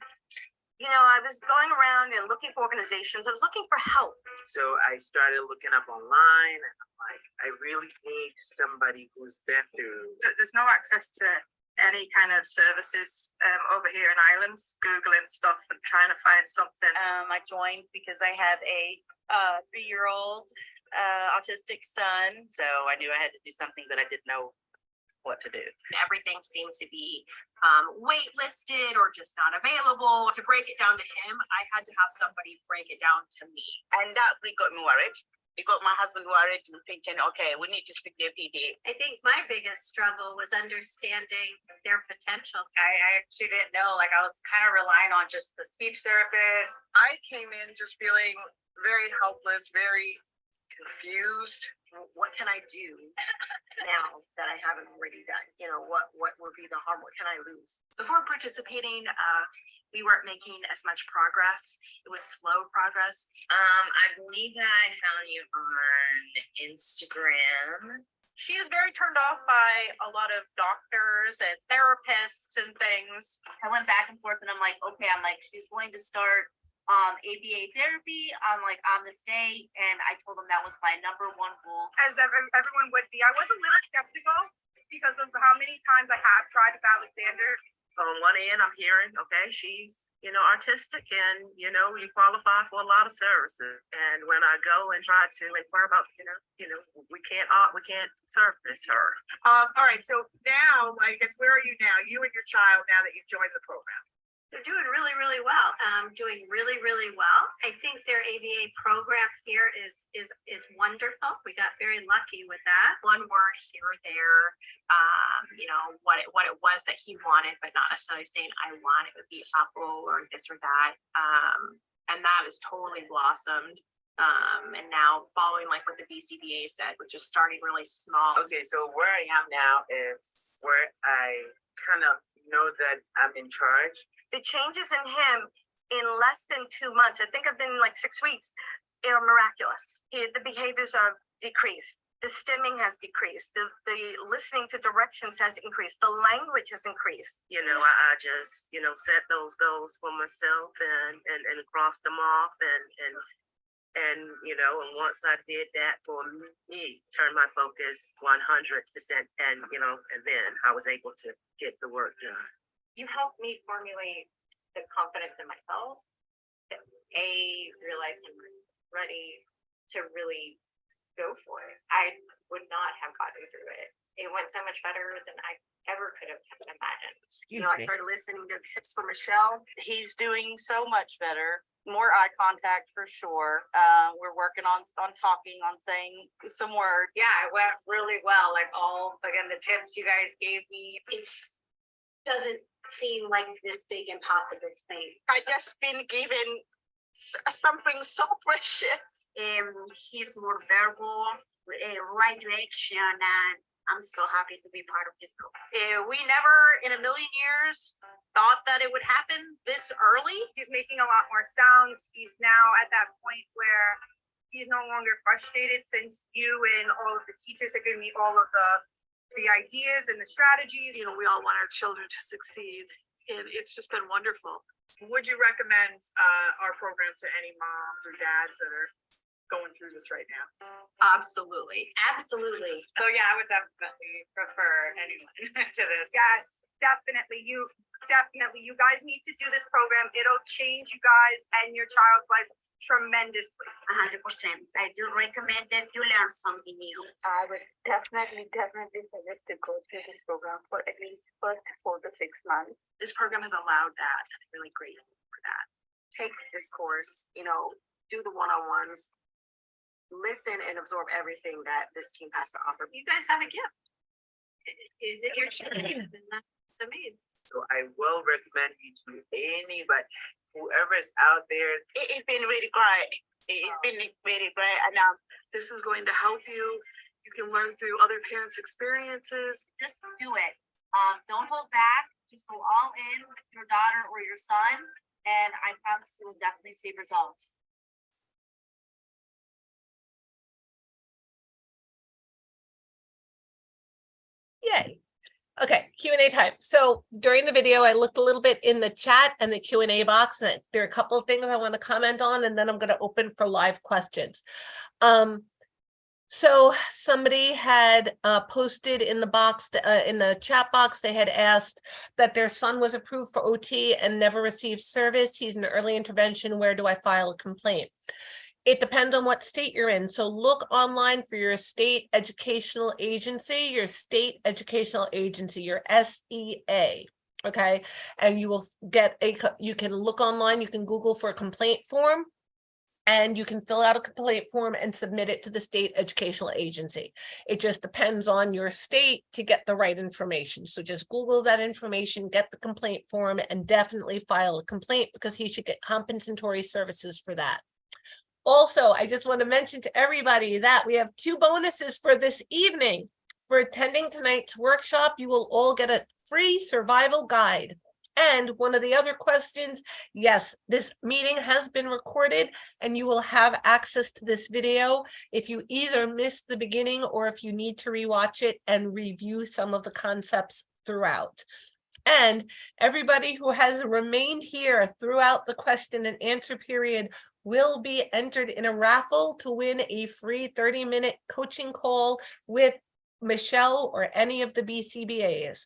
Speaker 3: You know, I was going around and looking for organizations. I was looking for help.
Speaker 4: So I started looking up online, and I'm like, I really need somebody who's been through.
Speaker 3: There's no access to any kind of services over here in Ireland. Googling stuff and trying to find something. I joined because I have a 3-year-old autistic son, so I knew I had to do something that I didn't know what to do.
Speaker 5: Everything seemed to be waitlisted or just not available. To break it down to him, I had to have somebody break it down to me.
Speaker 3: And that really got me worried. It got my husband worried and thinking, okay, we need to speak to a PD.
Speaker 5: I think my biggest struggle was understanding their potential.
Speaker 6: I actually didn't know, like I was kind of relying on just the speech therapist.
Speaker 7: I came in just feeling very helpless, very confused.
Speaker 3: What can I do now that I haven't already done? You know, what would be the harm? What can I lose?
Speaker 5: Before participating, we weren't making as much progress. It was slow progress.
Speaker 8: I believe that I found you on Instagram.
Speaker 6: She is very turned off by a lot of doctors and therapists and things.
Speaker 5: I went back and forth and I'm like, okay, she's going to start ABA therapy on this day, and I told them that was my #1 goal.
Speaker 2: As everyone would be, I was a little skeptical because of how many times I have tried with Alexander.
Speaker 4: On one end, I'm hearing, okay, she's, artistic and, you qualify for a lot of services. And when I go and try to inquire about, we can't service her.
Speaker 2: All right, so now, I guess, where are you now? You and your child, now that you've joined the program.
Speaker 5: They're doing really, really well. Doing really, really well. I think their ABA program here is wonderful. We got very lucky with that. One word here or there, what it was that he wanted, but not necessarily saying I want it would be apple or this or that. And that has totally blossomed. And now following like what the BCBA said, which is starting really small.
Speaker 4: Okay, so where I am now is where I kind of know that I'm in charge.
Speaker 3: The changes in him in less than 2 months, I think I've been like 6 weeks, are miraculous. The behaviors are decreased. The stimming has decreased. The listening to directions has increased. The language has increased.
Speaker 4: I just, set those goals for myself and cross them off and once I did that for me, turn my focus 100% and then I was able to get the work done.
Speaker 5: You helped me formulate the confidence in myself to realize I'm ready to really go for it. I would not have gotten through it. It went so much better than I ever could have imagined.
Speaker 3: I started listening to tips for Michelle.
Speaker 7: He's doing so much better. More eye contact for sure. We're working on talking, on saying some words.
Speaker 6: Yeah, it went really well. Like the tips you guys gave me.
Speaker 5: It doesn't seem like this big impossible thing.
Speaker 7: I just been given something so precious.
Speaker 5: He's more verbal, right direction, and I'm so happy to be part of this program.
Speaker 6: We never in a million years thought that it would happen this early.
Speaker 2: He's making a lot more sounds. He's now at that point where he's no longer frustrated since you and all of the teachers have given me all of the ideas and the strategies.
Speaker 9: We all want our children to succeed, and it's just been wonderful.
Speaker 2: Would you recommend our program to any moms or dads that are going through this right now.
Speaker 5: Absolutely.
Speaker 8: Absolutely.
Speaker 3: So yeah, I would definitely prefer anyone to this.
Speaker 2: Yes, definitely. You guys need to do this program. It'll change you guys and your child's life tremendously.
Speaker 8: 100%. I do recommend that you learn something new.
Speaker 10: I would definitely suggest to go through this program for at least first 4 to 6 months.
Speaker 9: This program has allowed that. I'm really grateful for that.
Speaker 11: Take this course, do the one-on-ones, listen and absorb everything that this team has to offer.
Speaker 5: You guys have a gift. Is it your gift? And that's amazing.
Speaker 12: So I will recommend you to anybody, whoever is out there.
Speaker 3: It's been really great. It's been really great. And
Speaker 9: This is going to help you. You can learn through other parents' experiences.
Speaker 13: Just do it. Don't hold back. Just go all in with your daughter or your son, and I promise you will definitely see results.
Speaker 1: Yay. Okay, Q&A time. So during the video, I looked a little bit in the chat and the Q&A box, and there are a couple of things I want to comment on, and then I'm going to open for live questions. So somebody had posted in the box, in the chat box, they had asked that their son was approved for OT and never received service. He's in early intervention. Where do I file a complaint? It depends on what state you're in. So look online for your state educational agency, your SEA, okay? And you will get you can look online, you can Google for a complaint form, and you can fill out a complaint form and submit it to the state educational agency. It just depends on your state to get the right information. So just Google that information, get the complaint form, and definitely file a complaint, because he should get compensatory services for that. Also, I just want to mention to everybody that we have 2 bonuses for this evening. For attending tonight's workshop, you will all get a free survival guide. And one of the other questions, yes, this meeting has been recorded and you will have access to this video if you either missed the beginning or if you need to rewatch it and review some of the concepts throughout. And everybody who has remained here throughout the question and answer period will be entered in a raffle to win a free 30-minute coaching call with Michelle or any of the BCBAs.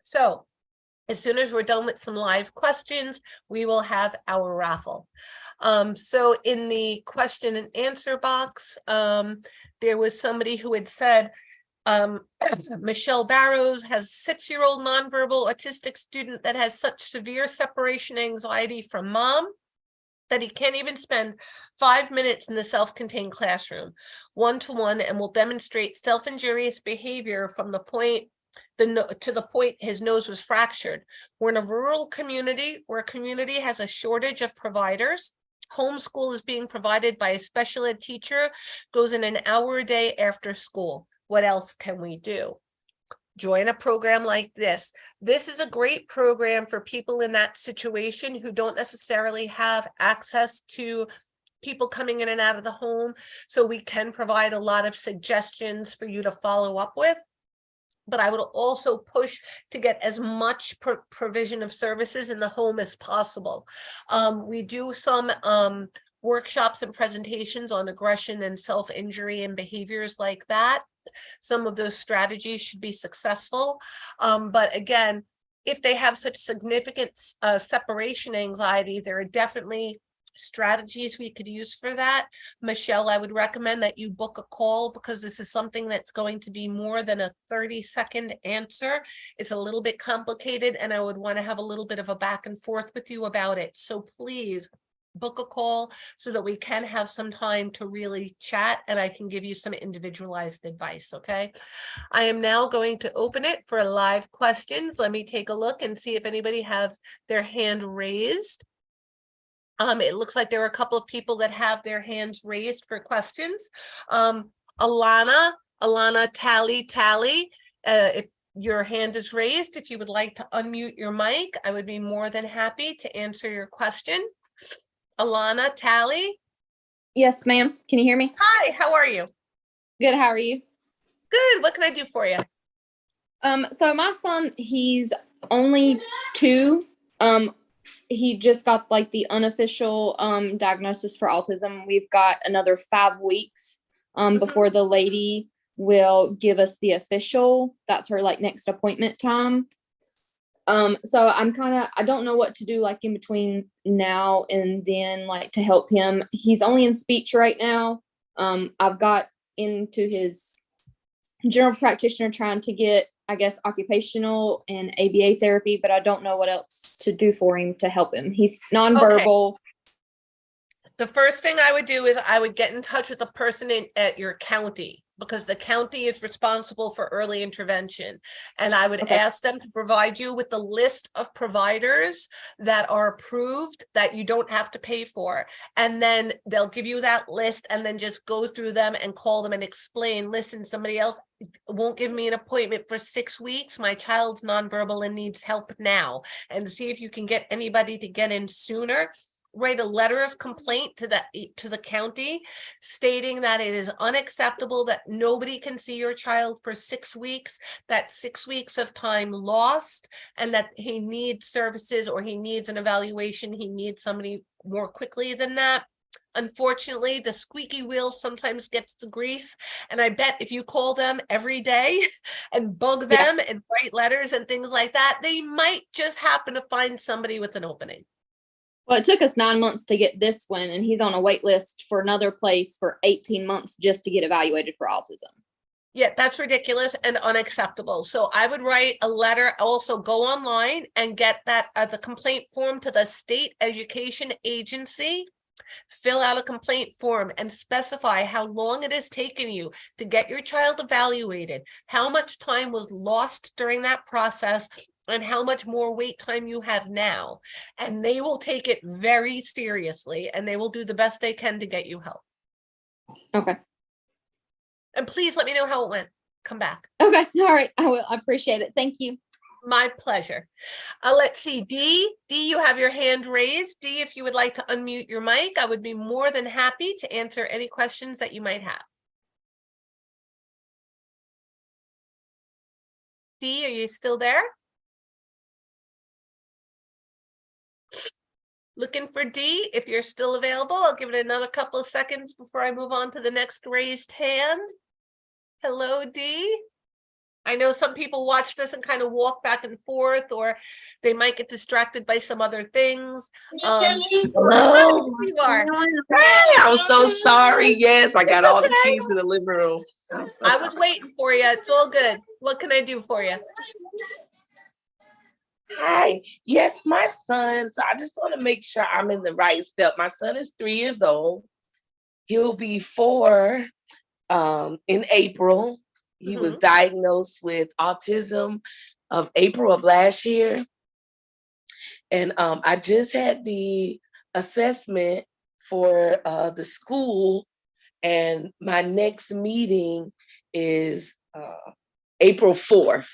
Speaker 1: So as soon as we're done with some live questions, we will have our raffle. So in the question and answer box, there was somebody who had said, Michelle Barrows has a 6-year-old nonverbal autistic student that has such severe separation anxiety from mom that he can't even spend 5 minutes in the self-contained classroom, one-to-one, and will demonstrate self-injurious behavior from the point to the point his nose was fractured. We're in a rural community where a community has a shortage of providers. Homeschool is being provided by a special ed teacher, goes in an hour a day after school. What else can we do? Join a program like this. This is a great program for people in that situation who don't necessarily have access to people coming in and out of the home. So we can provide a lot of suggestions for you to follow up with. But I would also push to get as much provision of services in the home as possible. We do some workshops and presentations on aggression and self-injury and behaviors like that. Some of those strategies should be successful. But again, if they have such significant separation anxiety, there are definitely strategies we could use for that. Michelle, I would recommend that you book a call, because this is something that's going to be more than a 30-second answer. It's a little bit complicated, and I would want to have a little bit of a back and forth with you about it. So please book a call so that we can have some time to really chat and I can give you some individualized advice, okay? I am now going to open it for live questions. Let me take a look and see if anybody has their hand raised. It looks like there are a couple of people that have their hands raised for questions. Alana Tally, if your hand is raised, if you would like to unmute your mic, I would be more than happy to answer your question. Alana Tally.
Speaker 14: Yes, ma'am. Can you hear me?
Speaker 1: Hi, how are you?
Speaker 14: Good. How are you?
Speaker 1: Good. What can I do for you?
Speaker 14: So my son, he's only 2. he just got like the unofficial diagnosis for autism. We've got another 5 weeks before the lady will give us the official. That's her like next appointment time. So I don't know what to do like in between now and then, like to help him. He's only in speech right now. I've got into his general practitioner trying to get, I guess, occupational and ABA therapy, but I don't know what else to do for him to help him. He's nonverbal.
Speaker 1: The first thing I would do is I would get in touch with the person at your county, because the county is responsible for early intervention. And I would ask them to provide you with the list of providers that are approved that you don't have to pay for. And then they'll give you that list, and then just go through them and call them and explain, listen, somebody else won't give me an appointment for 6 weeks. My child's nonverbal and needs help now. And see if you can get anybody to get in sooner. Write a letter of complaint to the county stating that it is unacceptable that nobody can see your child for 6 weeks, that 6 weeks of time lost, and that he needs services, or he needs an evaluation. He needs somebody more quickly than that. Unfortunately, the squeaky wheel sometimes gets the grease, and I bet if you call them every day and bug them and write letters and things like that, they might just happen to find somebody with an opening.
Speaker 14: Well, it took us 9 months to get this one, and he's on a wait list for another place for 18 months just to get evaluated for autism.
Speaker 1: Yeah, that's ridiculous and unacceptable. So I would write a letter, also go online and get that the complaint form to the state education agency. Fill out a complaint form and specify how long it has taken you to get your child evaluated, how much time was lost during that process, and how much more wait time you have now. And they will take it very seriously, and they will do the best they can to get you help.
Speaker 14: Okay.
Speaker 1: And please let me know how it went. Come back.
Speaker 14: Okay. All right. I will. I appreciate it. Thank you.
Speaker 1: My pleasure. Let's see, Dee, you have your hand raised. Dee, if you would like to unmute your mic, I would be more than happy to answer any questions that you might have. Dee, are you still there? Looking for Dee. If you're still available, I'll give it another couple of seconds before I move on to the next raised hand. Hello, Dee. I know some people watch this and kind of walk back and forth, or they might get distracted by some other things.
Speaker 15: Hello.
Speaker 1: You are.
Speaker 15: Hey, I'm so sorry. Yes, I got all the keys in the living room.
Speaker 1: I was waiting for you. It's all good. What can I do for you?
Speaker 15: Hi. Yes, my son. So I just want to make sure I'm in the right step. My son is 3 years old. He'll be 4 in April. He was diagnosed with autism of April of last year. And I just had the assessment for the school, and my next meeting is April 4th.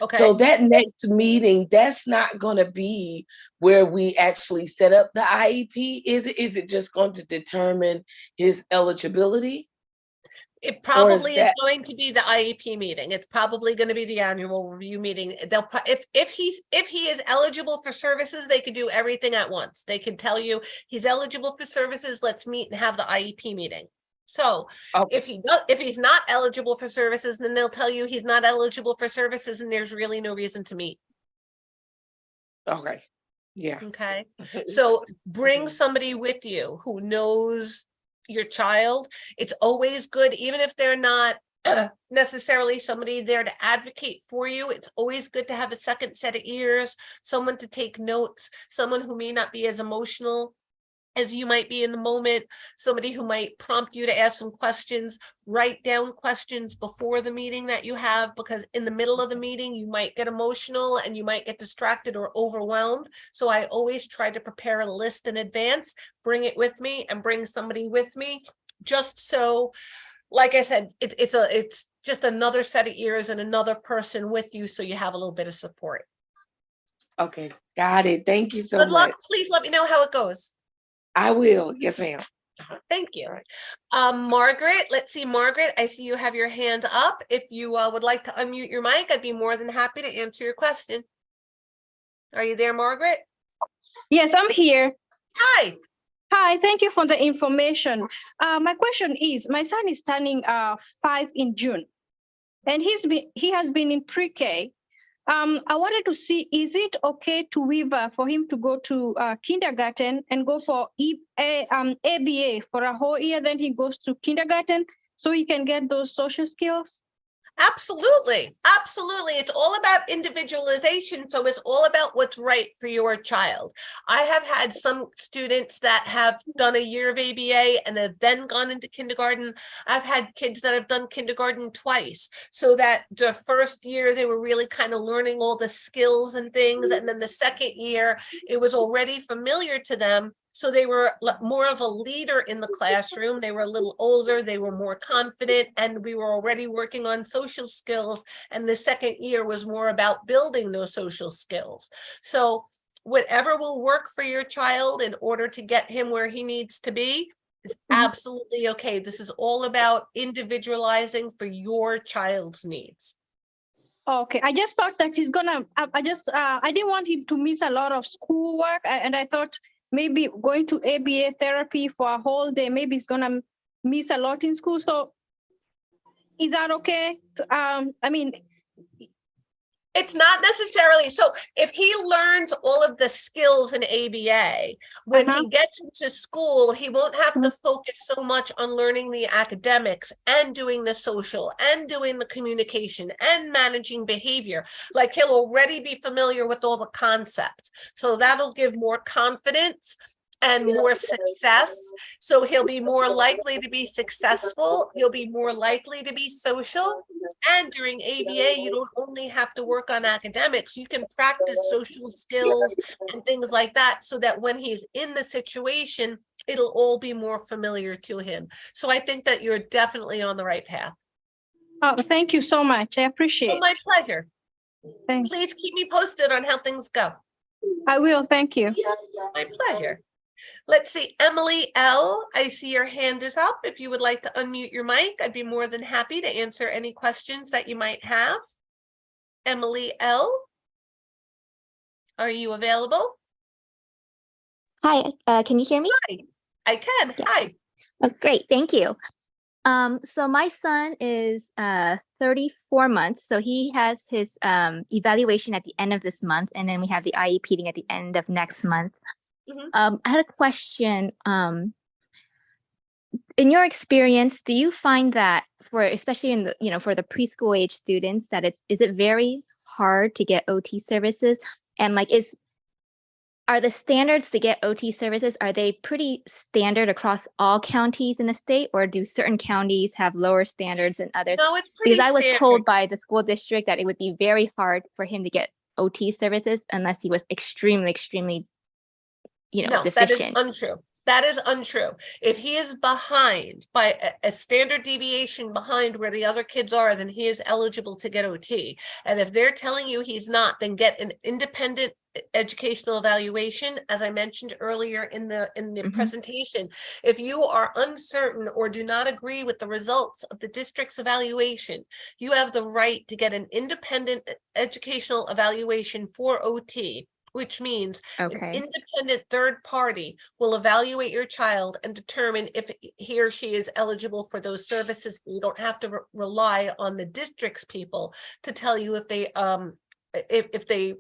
Speaker 1: Okay.
Speaker 15: So that next meeting, that's not going to be where we actually set up the IEP. Is it just going to determine his eligibility?
Speaker 1: It probably is going to be the IEP meeting. It's probably going to be the annual review meeting. They'll if he is eligible for services, they could do everything at once. They could tell you he's eligible for services. Let's meet and have the IEP meeting. So if he's not eligible for services, then they'll tell you he's not eligible for services, and there's really no reason to meet.
Speaker 15: Okay. Yeah.
Speaker 1: Okay. So bring somebody with you who knows your child. It's always good, even if they're not necessarily somebody there to advocate for you. It's always good to have a second set of ears, someone to take notes, someone who may not be as emotional as you might be in the moment, somebody who might prompt you to ask some questions. Write down questions before the meeting that you have, because in the middle of the meeting, you might get emotional and you might get distracted or overwhelmed. So I always try to prepare a list in advance, bring it with me, and bring somebody with me, just so, like I said, it's just another set of ears and another person with you, so you have a little bit of support.
Speaker 15: Okay, got it. Thank you so much.
Speaker 1: Good luck. Please let me know how it goes.
Speaker 15: I will. Yes, ma'am.
Speaker 1: Thank you. Margaret, let's see, Margaret, I see you have your hand up. If you would like to unmute your mic, I'd be more than happy to answer your question. Are you there, Margaret?
Speaker 10: Yes, I'm here.
Speaker 1: Hi.
Speaker 10: Hi, thank you for the information. My question is, my son is turning 5 in June, and he has been in pre-K. I wanted to see, is it okay to Weaver for him to go to kindergarten and go for ABA for a whole year, then he goes to kindergarten so he can get those social skills?
Speaker 1: Absolutely. Absolutely. It's all about individualization. So it's all about what's right for your child. I have had some students that have done a year of ABA and have then gone into kindergarten. I've had kids that have done kindergarten twice, so that the first year they were really kind of learning all the skills and things. And then the second year, it was already familiar to them. So they were more of a leader in the classroom. They were a little older, they were more confident, and we were already working on social skills. And the second year was more about building those social skills. So whatever will work for your child in order to get him where he needs to be is absolutely okay. This is all about individualizing for your child's needs.
Speaker 10: Okay, I just thought that he's gonna, I didn't want him to miss a lot of schoolwork, and I thought maybe going to ABA therapy for a whole day, maybe he's gonna miss a lot in school. So is that okay? I mean,
Speaker 1: it's not necessarily. So if he learns all of the skills in ABA, when he gets into school, he won't have to focus so much on learning the academics and doing the social and doing the communication and managing behavior. Like, he'll already be familiar with all the concepts. So that'll give more confidence and more success. So he'll be more likely to be successful. He'll be more likely to be social. And during ABA, you don't only have to work on academics, you can practice social skills and things like that, so that when he's in the situation, it'll all be more familiar to him. So I think that you're definitely on the right path.
Speaker 10: Oh, thank you so much. I appreciate it.
Speaker 1: My pleasure.
Speaker 10: Thanks.
Speaker 1: Please keep me posted on how things go.
Speaker 10: I will. Thank you.
Speaker 1: My pleasure. Let's see, Emily L., I see your hand is up. If you would like to unmute your mic, I'd be more than happy to answer any questions that you might have. Emily L., are you available?
Speaker 16: Hi, can you hear me?
Speaker 1: Hi, I can.
Speaker 16: Yeah.
Speaker 1: Hi.
Speaker 16: Oh, great, thank you. So my son is 34 months, so he has his evaluation at the end of this month, and then we have the IEP meeting at the end of next month. I had a question. In your experience, do you find that for, especially in the, for the preschool age students, that is it very hard to get OT services? And like, are the standards to get OT services, are they pretty standard across all counties in the state, or do certain counties have lower standards than others?
Speaker 1: No, it's pretty
Speaker 16: because I was
Speaker 1: standard.
Speaker 16: told by the school district that it would be very hard for him to get OT services unless he was extremely
Speaker 1: No,
Speaker 16: deficient.
Speaker 1: that is untrue. That is untrue. If he is behind by a standard deviation behind where the other kids are, then he is eligible to get OT. And if they're telling you he's not, then get an independent educational evaluation. As I mentioned earlier in the presentation, if you are uncertain or do not agree with the results of the district's evaluation, you have the right to get an independent educational evaluation for OT, which means an independent third party will evaluate your child and determine if he or she is eligible for those services. You don't have to rely on the district's people to tell you if they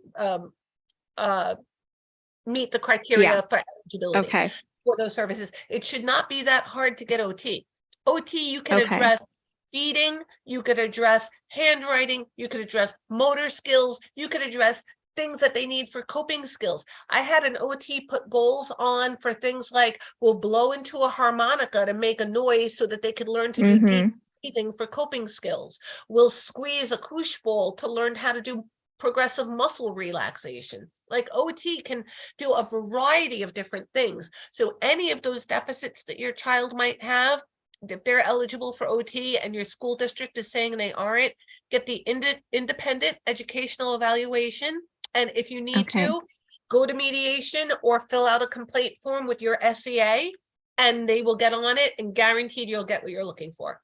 Speaker 1: meet the criteria for eligibility for those services. It should not be that hard to get OT. OT, you can address feeding, you could address handwriting, you could address motor skills, you could address things that they need for coping skills. I had an OT put goals on for things like, we'll blow into a harmonica to make a noise so that they could learn to do deep breathing for coping skills. We'll squeeze a koosh bowl to learn how to do progressive muscle relaxation. Like, OT can do a variety of different things. So any of those deficits that your child might have, if they're eligible for OT and your school district is saying they aren't, get the independent educational evaluation. And if you need to, go to mediation or fill out a complaint form with your SEA, and they will get on it, and guaranteed you'll get what you're looking for.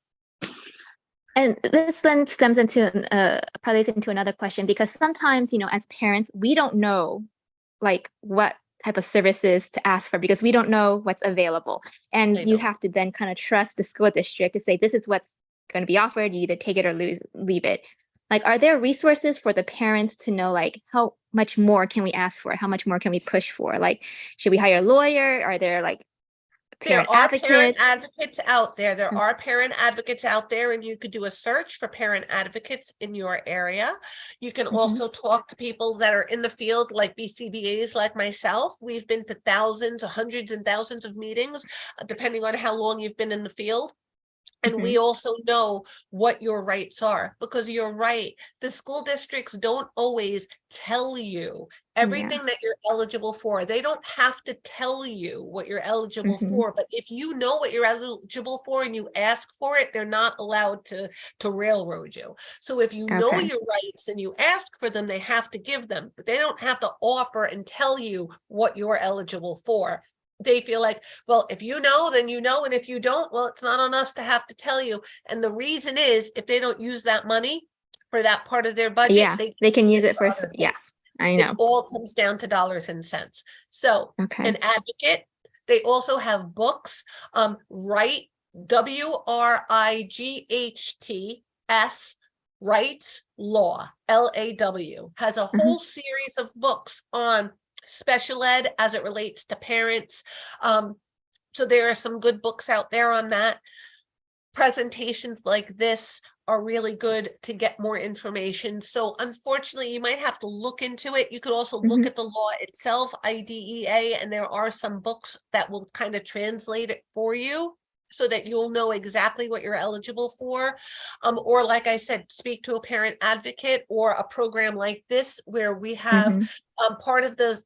Speaker 16: And this then stems into probably into another question, because sometimes, as parents, we don't know like what type of services to ask for because we don't know what's available. And you have to then kind of trust the school district to say, this is what's going to be offered. You either take it or leave it. Like, are there resources for the parents to know, like, how much more can we ask for? How much more can we push for? Like, should we hire a lawyer? Are there like parent advocates?
Speaker 1: Parent advocates out there. There are parent advocates out there, and you could do a search for parent advocates in your area. You can also talk to people that are in the field, like BCBAs, like myself. We've been to thousands, hundreds and thousands of meetings, depending on how long you've been in the field. And we also know what your rights are, because you're right. The school districts don't always tell you everything that you're eligible for. They don't have to tell you what you're eligible for, but if you know what you're eligible for and you ask for it, they're not allowed to railroad you. So if you know your rights and you ask for them, they have to give them, but they don't have to offer and tell you what you're eligible for. They feel like, well, if you know, then you know. And if you don't, well, it's not on us to have to tell you. And the reason is, if they don't use that money for that part of their budget,
Speaker 16: they can use it for, I know.
Speaker 1: It all comes down to dollars and cents. So an advocate, they also have books, Wright, WRIGHTS, Rights Law, LAW, has a whole series of books on special ed as it relates to parents. So there are some good books out there on that. Presentations like this are really good to get more information. So unfortunately, you might have to look into it. You could also look at the law itself, IDEA, and there are some books that will kind of translate it for you, so that you'll know exactly what you're eligible for. Or like I said, speak to a parent advocate, or a program like this where we have part of the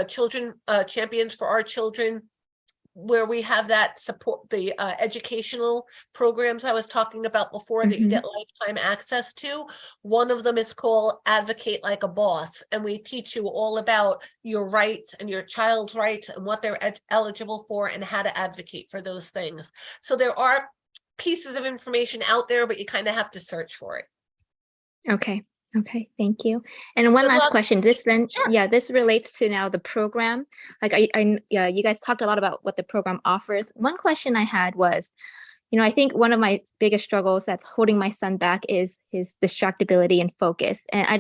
Speaker 1: Children Champions for Our Children, where we have that support, the educational programs I was talking about before that you get lifetime access to. One of them is called Advocate Like a Boss, and we teach you all about your rights and your child's rights and what they're eligible for and how to advocate for those things. So there are pieces of information out there, but you kind of have to search for it.
Speaker 16: Okay, thank you. And one last question. This then, this relates to now the program. Like you guys talked a lot about what the program offers. One question I had was, I think one of my biggest struggles that's holding my son back is his distractibility and focus. And I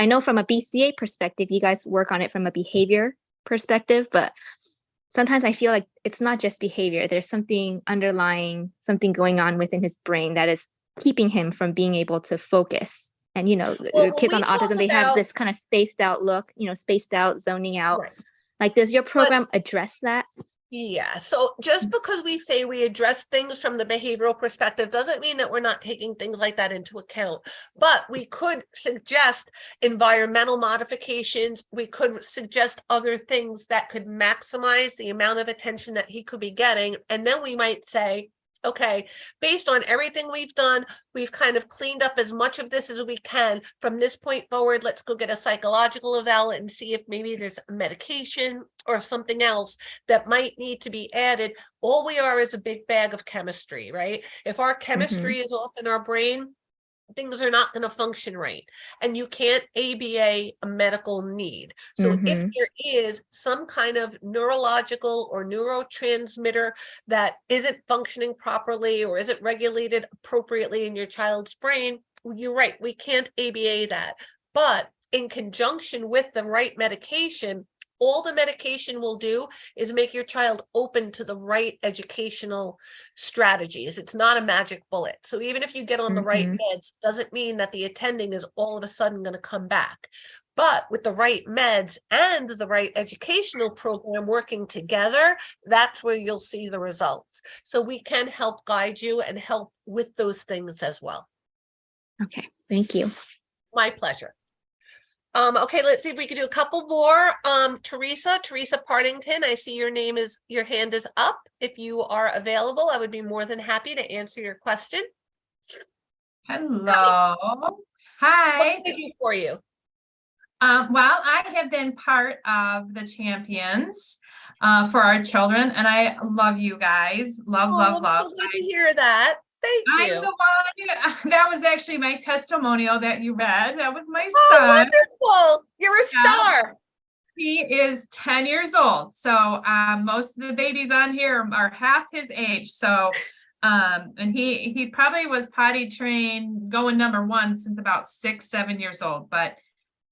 Speaker 16: know from a BCA perspective, you guys work on it from a behavior perspective, but sometimes I feel like it's not just behavior. There's something underlying, something going on within his brain that is keeping him from being able to focus. And, kids on autism, they have this kind of spaced out look, spaced out, zoning out. Like, does your program address that?
Speaker 1: Yeah. So just because we say we address things from the behavioral perspective doesn't mean that we're not taking things like that into account. But we could suggest environmental modifications. We could suggest other things that could maximize the amount of attention that he could be getting. And then we might say, okay, based on everything we've done, we've kind of cleaned up as much of this as we can. From this point forward, let's go get a psychological eval and see if maybe there's a medication or something else that might need to be added. All we are is a big bag of chemistry, right? If our chemistry is off in our brain, things are not going to function right. And you can't ABA a medical need. So if there is some kind of neurological or neurotransmitter that isn't functioning properly or isn't regulated appropriately in your child's brain, you're right, we can't ABA that. But in conjunction with the right medication, all the medication will do is make your child open to the right educational strategies. It's not a magic bullet. So even if you get on the right meds, doesn't mean that the attending is all of a sudden going to come back. But with the right meds and the right educational program working together, that's where you'll see the results. So we can help guide you and help with those things as well.
Speaker 16: Okay, thank you.
Speaker 1: My pleasure. Okay, let's see if we can do a couple more. Teresa Partington, I see your hand is up. If you are available, I would be more than happy to answer your question.
Speaker 17: Hello. Hi.
Speaker 1: What can I do for you?
Speaker 17: Well, I have been part of the Champions for Our Children, and I love you guys. Love.
Speaker 1: I'm so glad to hear that. Thank you.
Speaker 17: I'm the one. That was actually my testimonial that you read. That was my
Speaker 1: son.
Speaker 17: son.
Speaker 1: Wonderful. You're a star.
Speaker 17: He is 10 years old. So most of the babies on here are half his age. So and he probably was potty trained going number one since about 6, 7 years old. But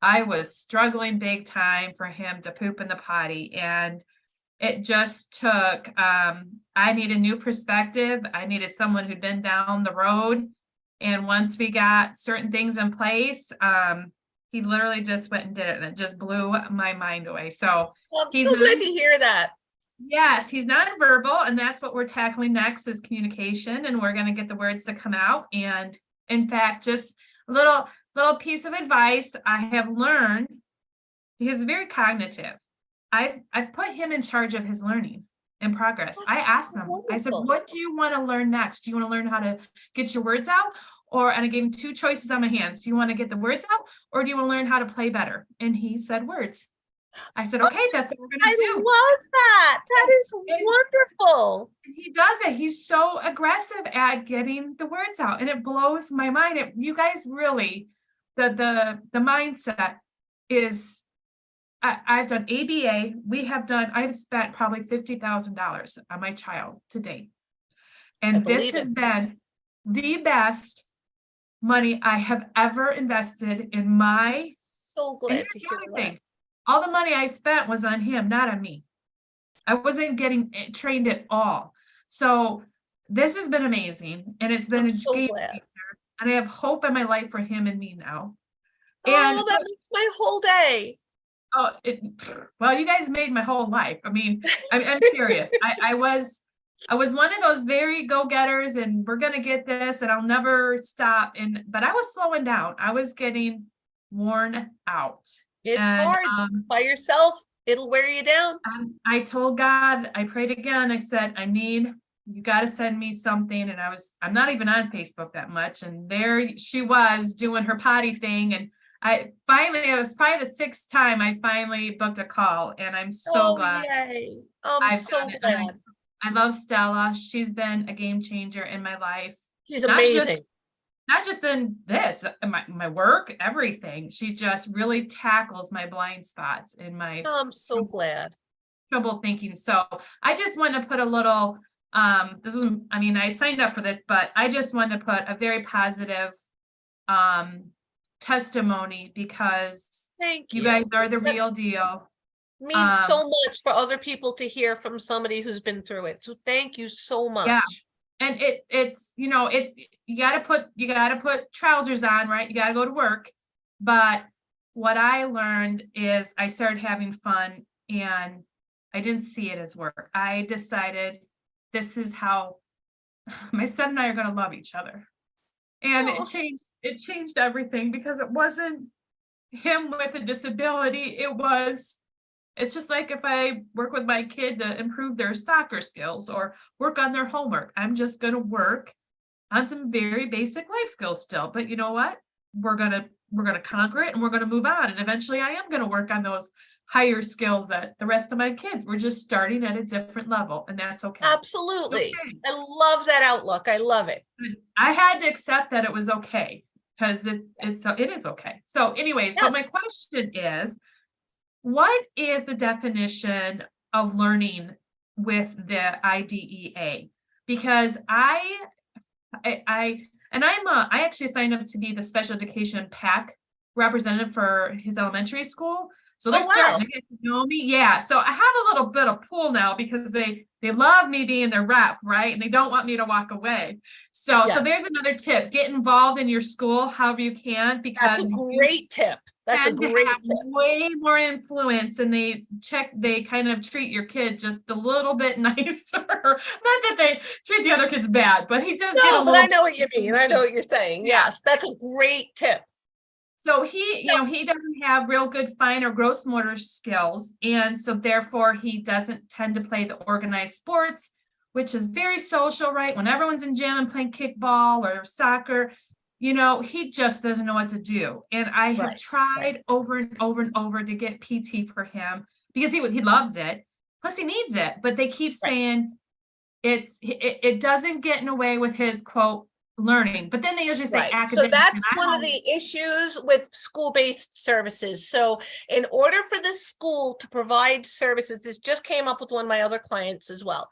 Speaker 17: I was struggling big time for him to poop in the potty. And it just took, I needed a new perspective. I needed someone who'd been down the road. And once we got certain things in place, he literally just went and did it, and it just blew my mind away. So
Speaker 1: Well, I'm so glad to hear that.
Speaker 17: yes, he's nonverbal, and that's what we're tackling next is communication, and we're going to get the words to come out. And in fact, just a little piece of advice I have learned, he's very cognitive. I've put him in charge of his learning and progress. I asked him, I said, what do you want to learn next? Do you want to learn how to get your words out? And I gave him 2 choices on my hands. Do you want to get the words out, or do you want to learn how to play better? And he said words. I said, okay, that's what we're going to do.
Speaker 1: I love that. That is wonderful.
Speaker 17: And he does it. He's so aggressive at getting the words out, and it blows my mind. You guys really, the mindset is, I've done ABA. I've spent probably $50,000 on my child to date. And this has been the best money I have ever invested in my.
Speaker 1: So glad to hear that.
Speaker 17: All the money I spent was on him, not on me. I wasn't getting trained at all. So this has been amazing, and it's been
Speaker 1: so glad.
Speaker 17: And I have hope in my life for him and me now.
Speaker 1: Oh, that makes my whole day.
Speaker 17: Oh, well, you guys made my whole life. I mean, I'm serious. I was one of those very go-getters, and we're gonna get this, and I'll never stop. But I was slowing down. I was getting worn out.
Speaker 1: It's hard by yourself. It'll wear you down.
Speaker 17: I told God, I prayed again. I said, you got to send me something. And I'm not even on Facebook that much. And there she was doing her potty thing. And it was probably the 6th time I finally booked a call. And I'm so glad.
Speaker 1: Yay. I'm so glad.
Speaker 17: I love Stella. She's been a game changer in my life.
Speaker 1: She's amazing.
Speaker 17: Not just in this, my work, everything. She just really tackles my blind spots in my.
Speaker 1: Oh, I'm so glad.
Speaker 17: Trouble thinking. So I just want to put a little, I signed up for this, but I just want to put a very positive testimony, because
Speaker 1: thank
Speaker 17: you guys are the real deal.
Speaker 1: Means so much for other people to hear from somebody who's been through it. So thank you so much.
Speaker 17: Yeah. And it's you gotta put trousers on, right? You gotta go to work. But what I learned is I started having fun, and I didn't see it as work. I decided this is how my son and I are gonna love each other. And it changed everything, because it wasn't him with a disability. It's just like if I work with my kid to improve their soccer skills or work on their homework, I'm just going to work on some very basic life skills still. But you know what? We're going to conquer it, and we're going to move on. And eventually I am going to work on those higher skills that the rest of my kids, we're just starting at a different level, and that's okay.
Speaker 1: Absolutely. Okay. I love that outlook. I love it.
Speaker 17: I had to accept that it was okay, because it is okay. So anyways, yes. But my question is, what is the definition of learning with the IDEA? Because I actually signed up to be the special education PAC representative for his elementary school. So they're starting to get to know me. Yeah. So I have a little bit of pull now, because they love me being their rep, right? And they don't want me to walk away. So there's another tip. Get involved in your school however you can, because
Speaker 1: that's a great tip. That's a great tip.
Speaker 17: Way more influence, and they kind of treat your kid just a little bit nicer. Not that they treat the other kids bad, but he does.
Speaker 1: No, but I know what you mean. I know what you're saying. Yes, that's a great tip.
Speaker 17: So he doesn't have real good fine or gross motor skills. And so therefore he doesn't tend to play the organized sports, which is very social, right? When everyone's in gym and playing kickball or soccer, he just doesn't know what to do. And I have tried over and over and over to get PT for him, because he loves it. Plus he needs it, but they keep saying it doesn't get in the way with his quote learning, but then they usually say
Speaker 1: Right. So
Speaker 17: academic.
Speaker 1: that's one of the issues with school-based services. So in order for the school to provide services, this just came up with one of my other clients as well.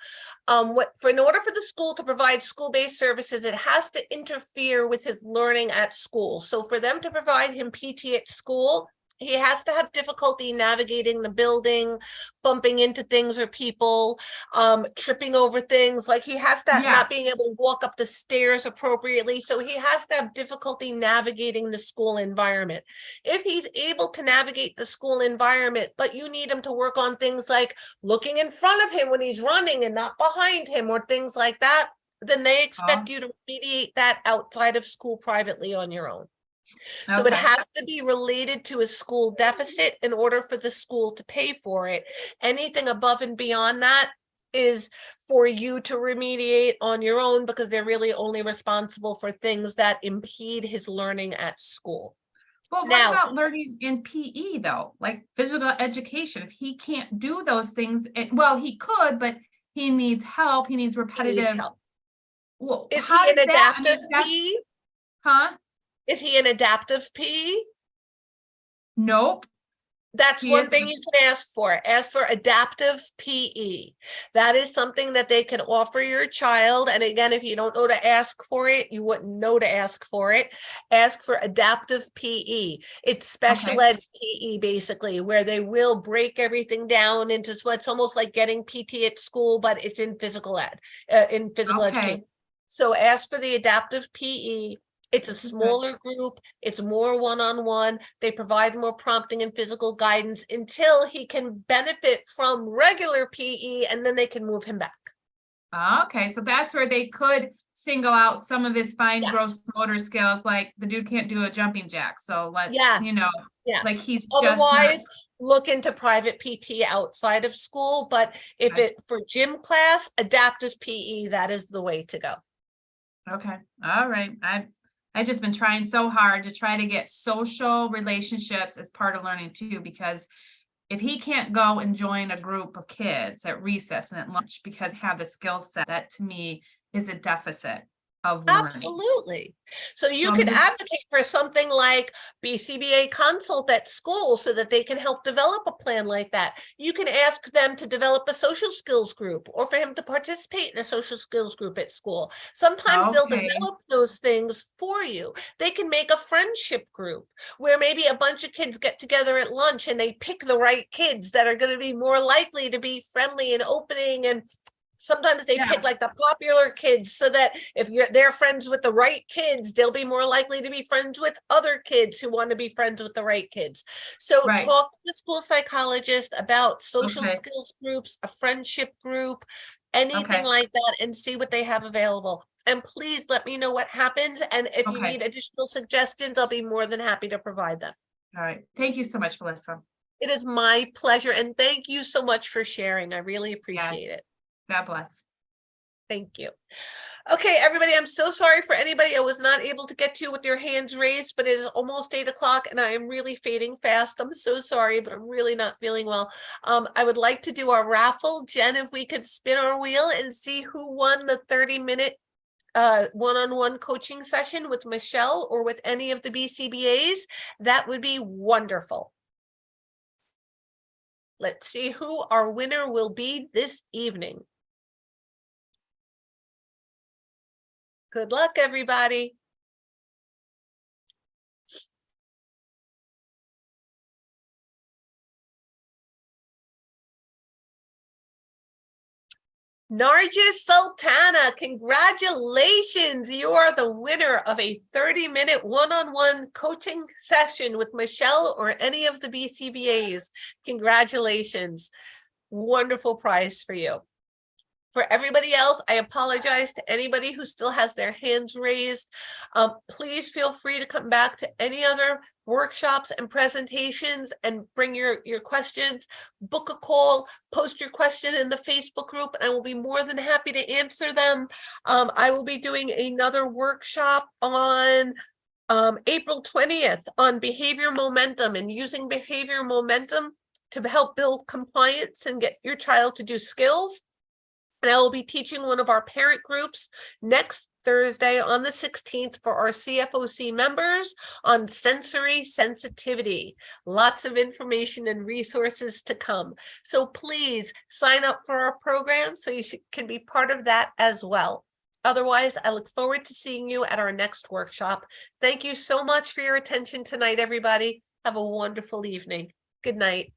Speaker 1: In order for the school to provide school-based services, it has to interfere with his learning at school. So for them to provide him PT at school, he has to have difficulty navigating the building, bumping into things or people, tripping over things. Like he has to not being able to walk up the stairs appropriately. So he has to have difficulty navigating the school environment. If he's able to navigate the school environment, but you need him to work on things like looking in front of him when he's running and not behind him or things like that, then they expect you to remediate that outside of school privately on your own. So it has to be related to a school deficit in order for the school to pay for it. Anything above and beyond that is for you to remediate on your own, because they're really only responsible for things that impede his learning at school.
Speaker 17: But what about learning in PE though, like physical education? If he can't do those things, well, he could, but he needs help. He needs repetitive.
Speaker 1: He needs help.
Speaker 17: Well,
Speaker 1: is he an adaptive PE?
Speaker 17: Huh?
Speaker 1: Is he an adaptive PE?
Speaker 17: Nope.
Speaker 1: That's one thing you can ask for. Ask for adaptive PE. That is something that they can offer your child. And again, if you don't know to ask for it, you wouldn't know to ask for it. Ask for adaptive PE. It's special ed PE, basically, where they will break everything down into, so it's almost like getting PT at school, but it's in physical ed, in physical education. So ask for the adaptive PE. It's a smaller group. It's more one-on-one. They provide more prompting and physical guidance until he can benefit from regular PE, and then they can move him back.
Speaker 17: Okay, so that's where they could single out some of his fine gross motor skills, like the dude can't do a jumping jack. So let's, you know, like he's
Speaker 1: otherwise look into private PT outside of school. But if it for gym class, adaptive PE, that is the way to go.
Speaker 17: Okay. All right. I've just been trying so hard to try to get social relationships as part of learning too, because if he can't go and join a group of kids at recess and at lunch because have the skill set, that to me is a deficit of learning.
Speaker 1: Absolutely. So you could advocate for something like BCBA consult at school so that they can help develop a plan like that. You can ask them to develop a social skills group or for him to participate in a social skills group at school. Sometimes they'll develop those things for you. They can make a friendship group where maybe a bunch of kids get together at lunch and they pick the right kids that are going to be more likely to be friendly and opening, and sometimes they pick like the popular kids so that if they're friends with the right kids, they'll be more likely to be friends with other kids who want to be friends with the right kids. So talk to the school psychologist about social skills groups, a friendship group, anything like that, and see what they have available. And please let me know what happens. And if you need additional suggestions, I'll be more than happy to provide them.
Speaker 17: All right. Thank you so much, Melissa.
Speaker 1: It is my pleasure. And thank you so much for sharing. I really appreciate it.
Speaker 17: God bless.
Speaker 1: Thank you. Okay, everybody, I'm so sorry for anybody I was not able to get to with your hands raised, but it is almost 8 o'clock and I am really fading fast. I'm so sorry, but I'm really not feeling well. I would like to do our raffle. Jen, if we could spin our wheel and see who won the 30-minute one-on-one coaching session with Michelle or with any of the BCBAs, that would be wonderful. Let's see who our winner will be this evening. Good luck, everybody. Nargis Sultana, congratulations. You are the winner of a 30-minute one-on-one coaching session with Michelle or any of the BCBAs. Congratulations. Wonderful prize for you. For everybody else, I apologize to anybody who still has their hands raised. Please feel free to come back to any other workshops and presentations and bring your questions, book a call, post your question in the Facebook group, and I will be more than happy to answer them. I will be doing another workshop on April 20th on behavior momentum and using behavior momentum to help build compliance and get your child to do skills. And I will be teaching one of our parent groups next Thursday on the 16th for our CFOC members on sensory sensitivity. Lots of information and resources to come. So please sign up for our program so you can be part of that as well. Otherwise, I look forward to seeing you at our next workshop. Thank you so much for your attention tonight, everybody. Have a wonderful evening. Good night.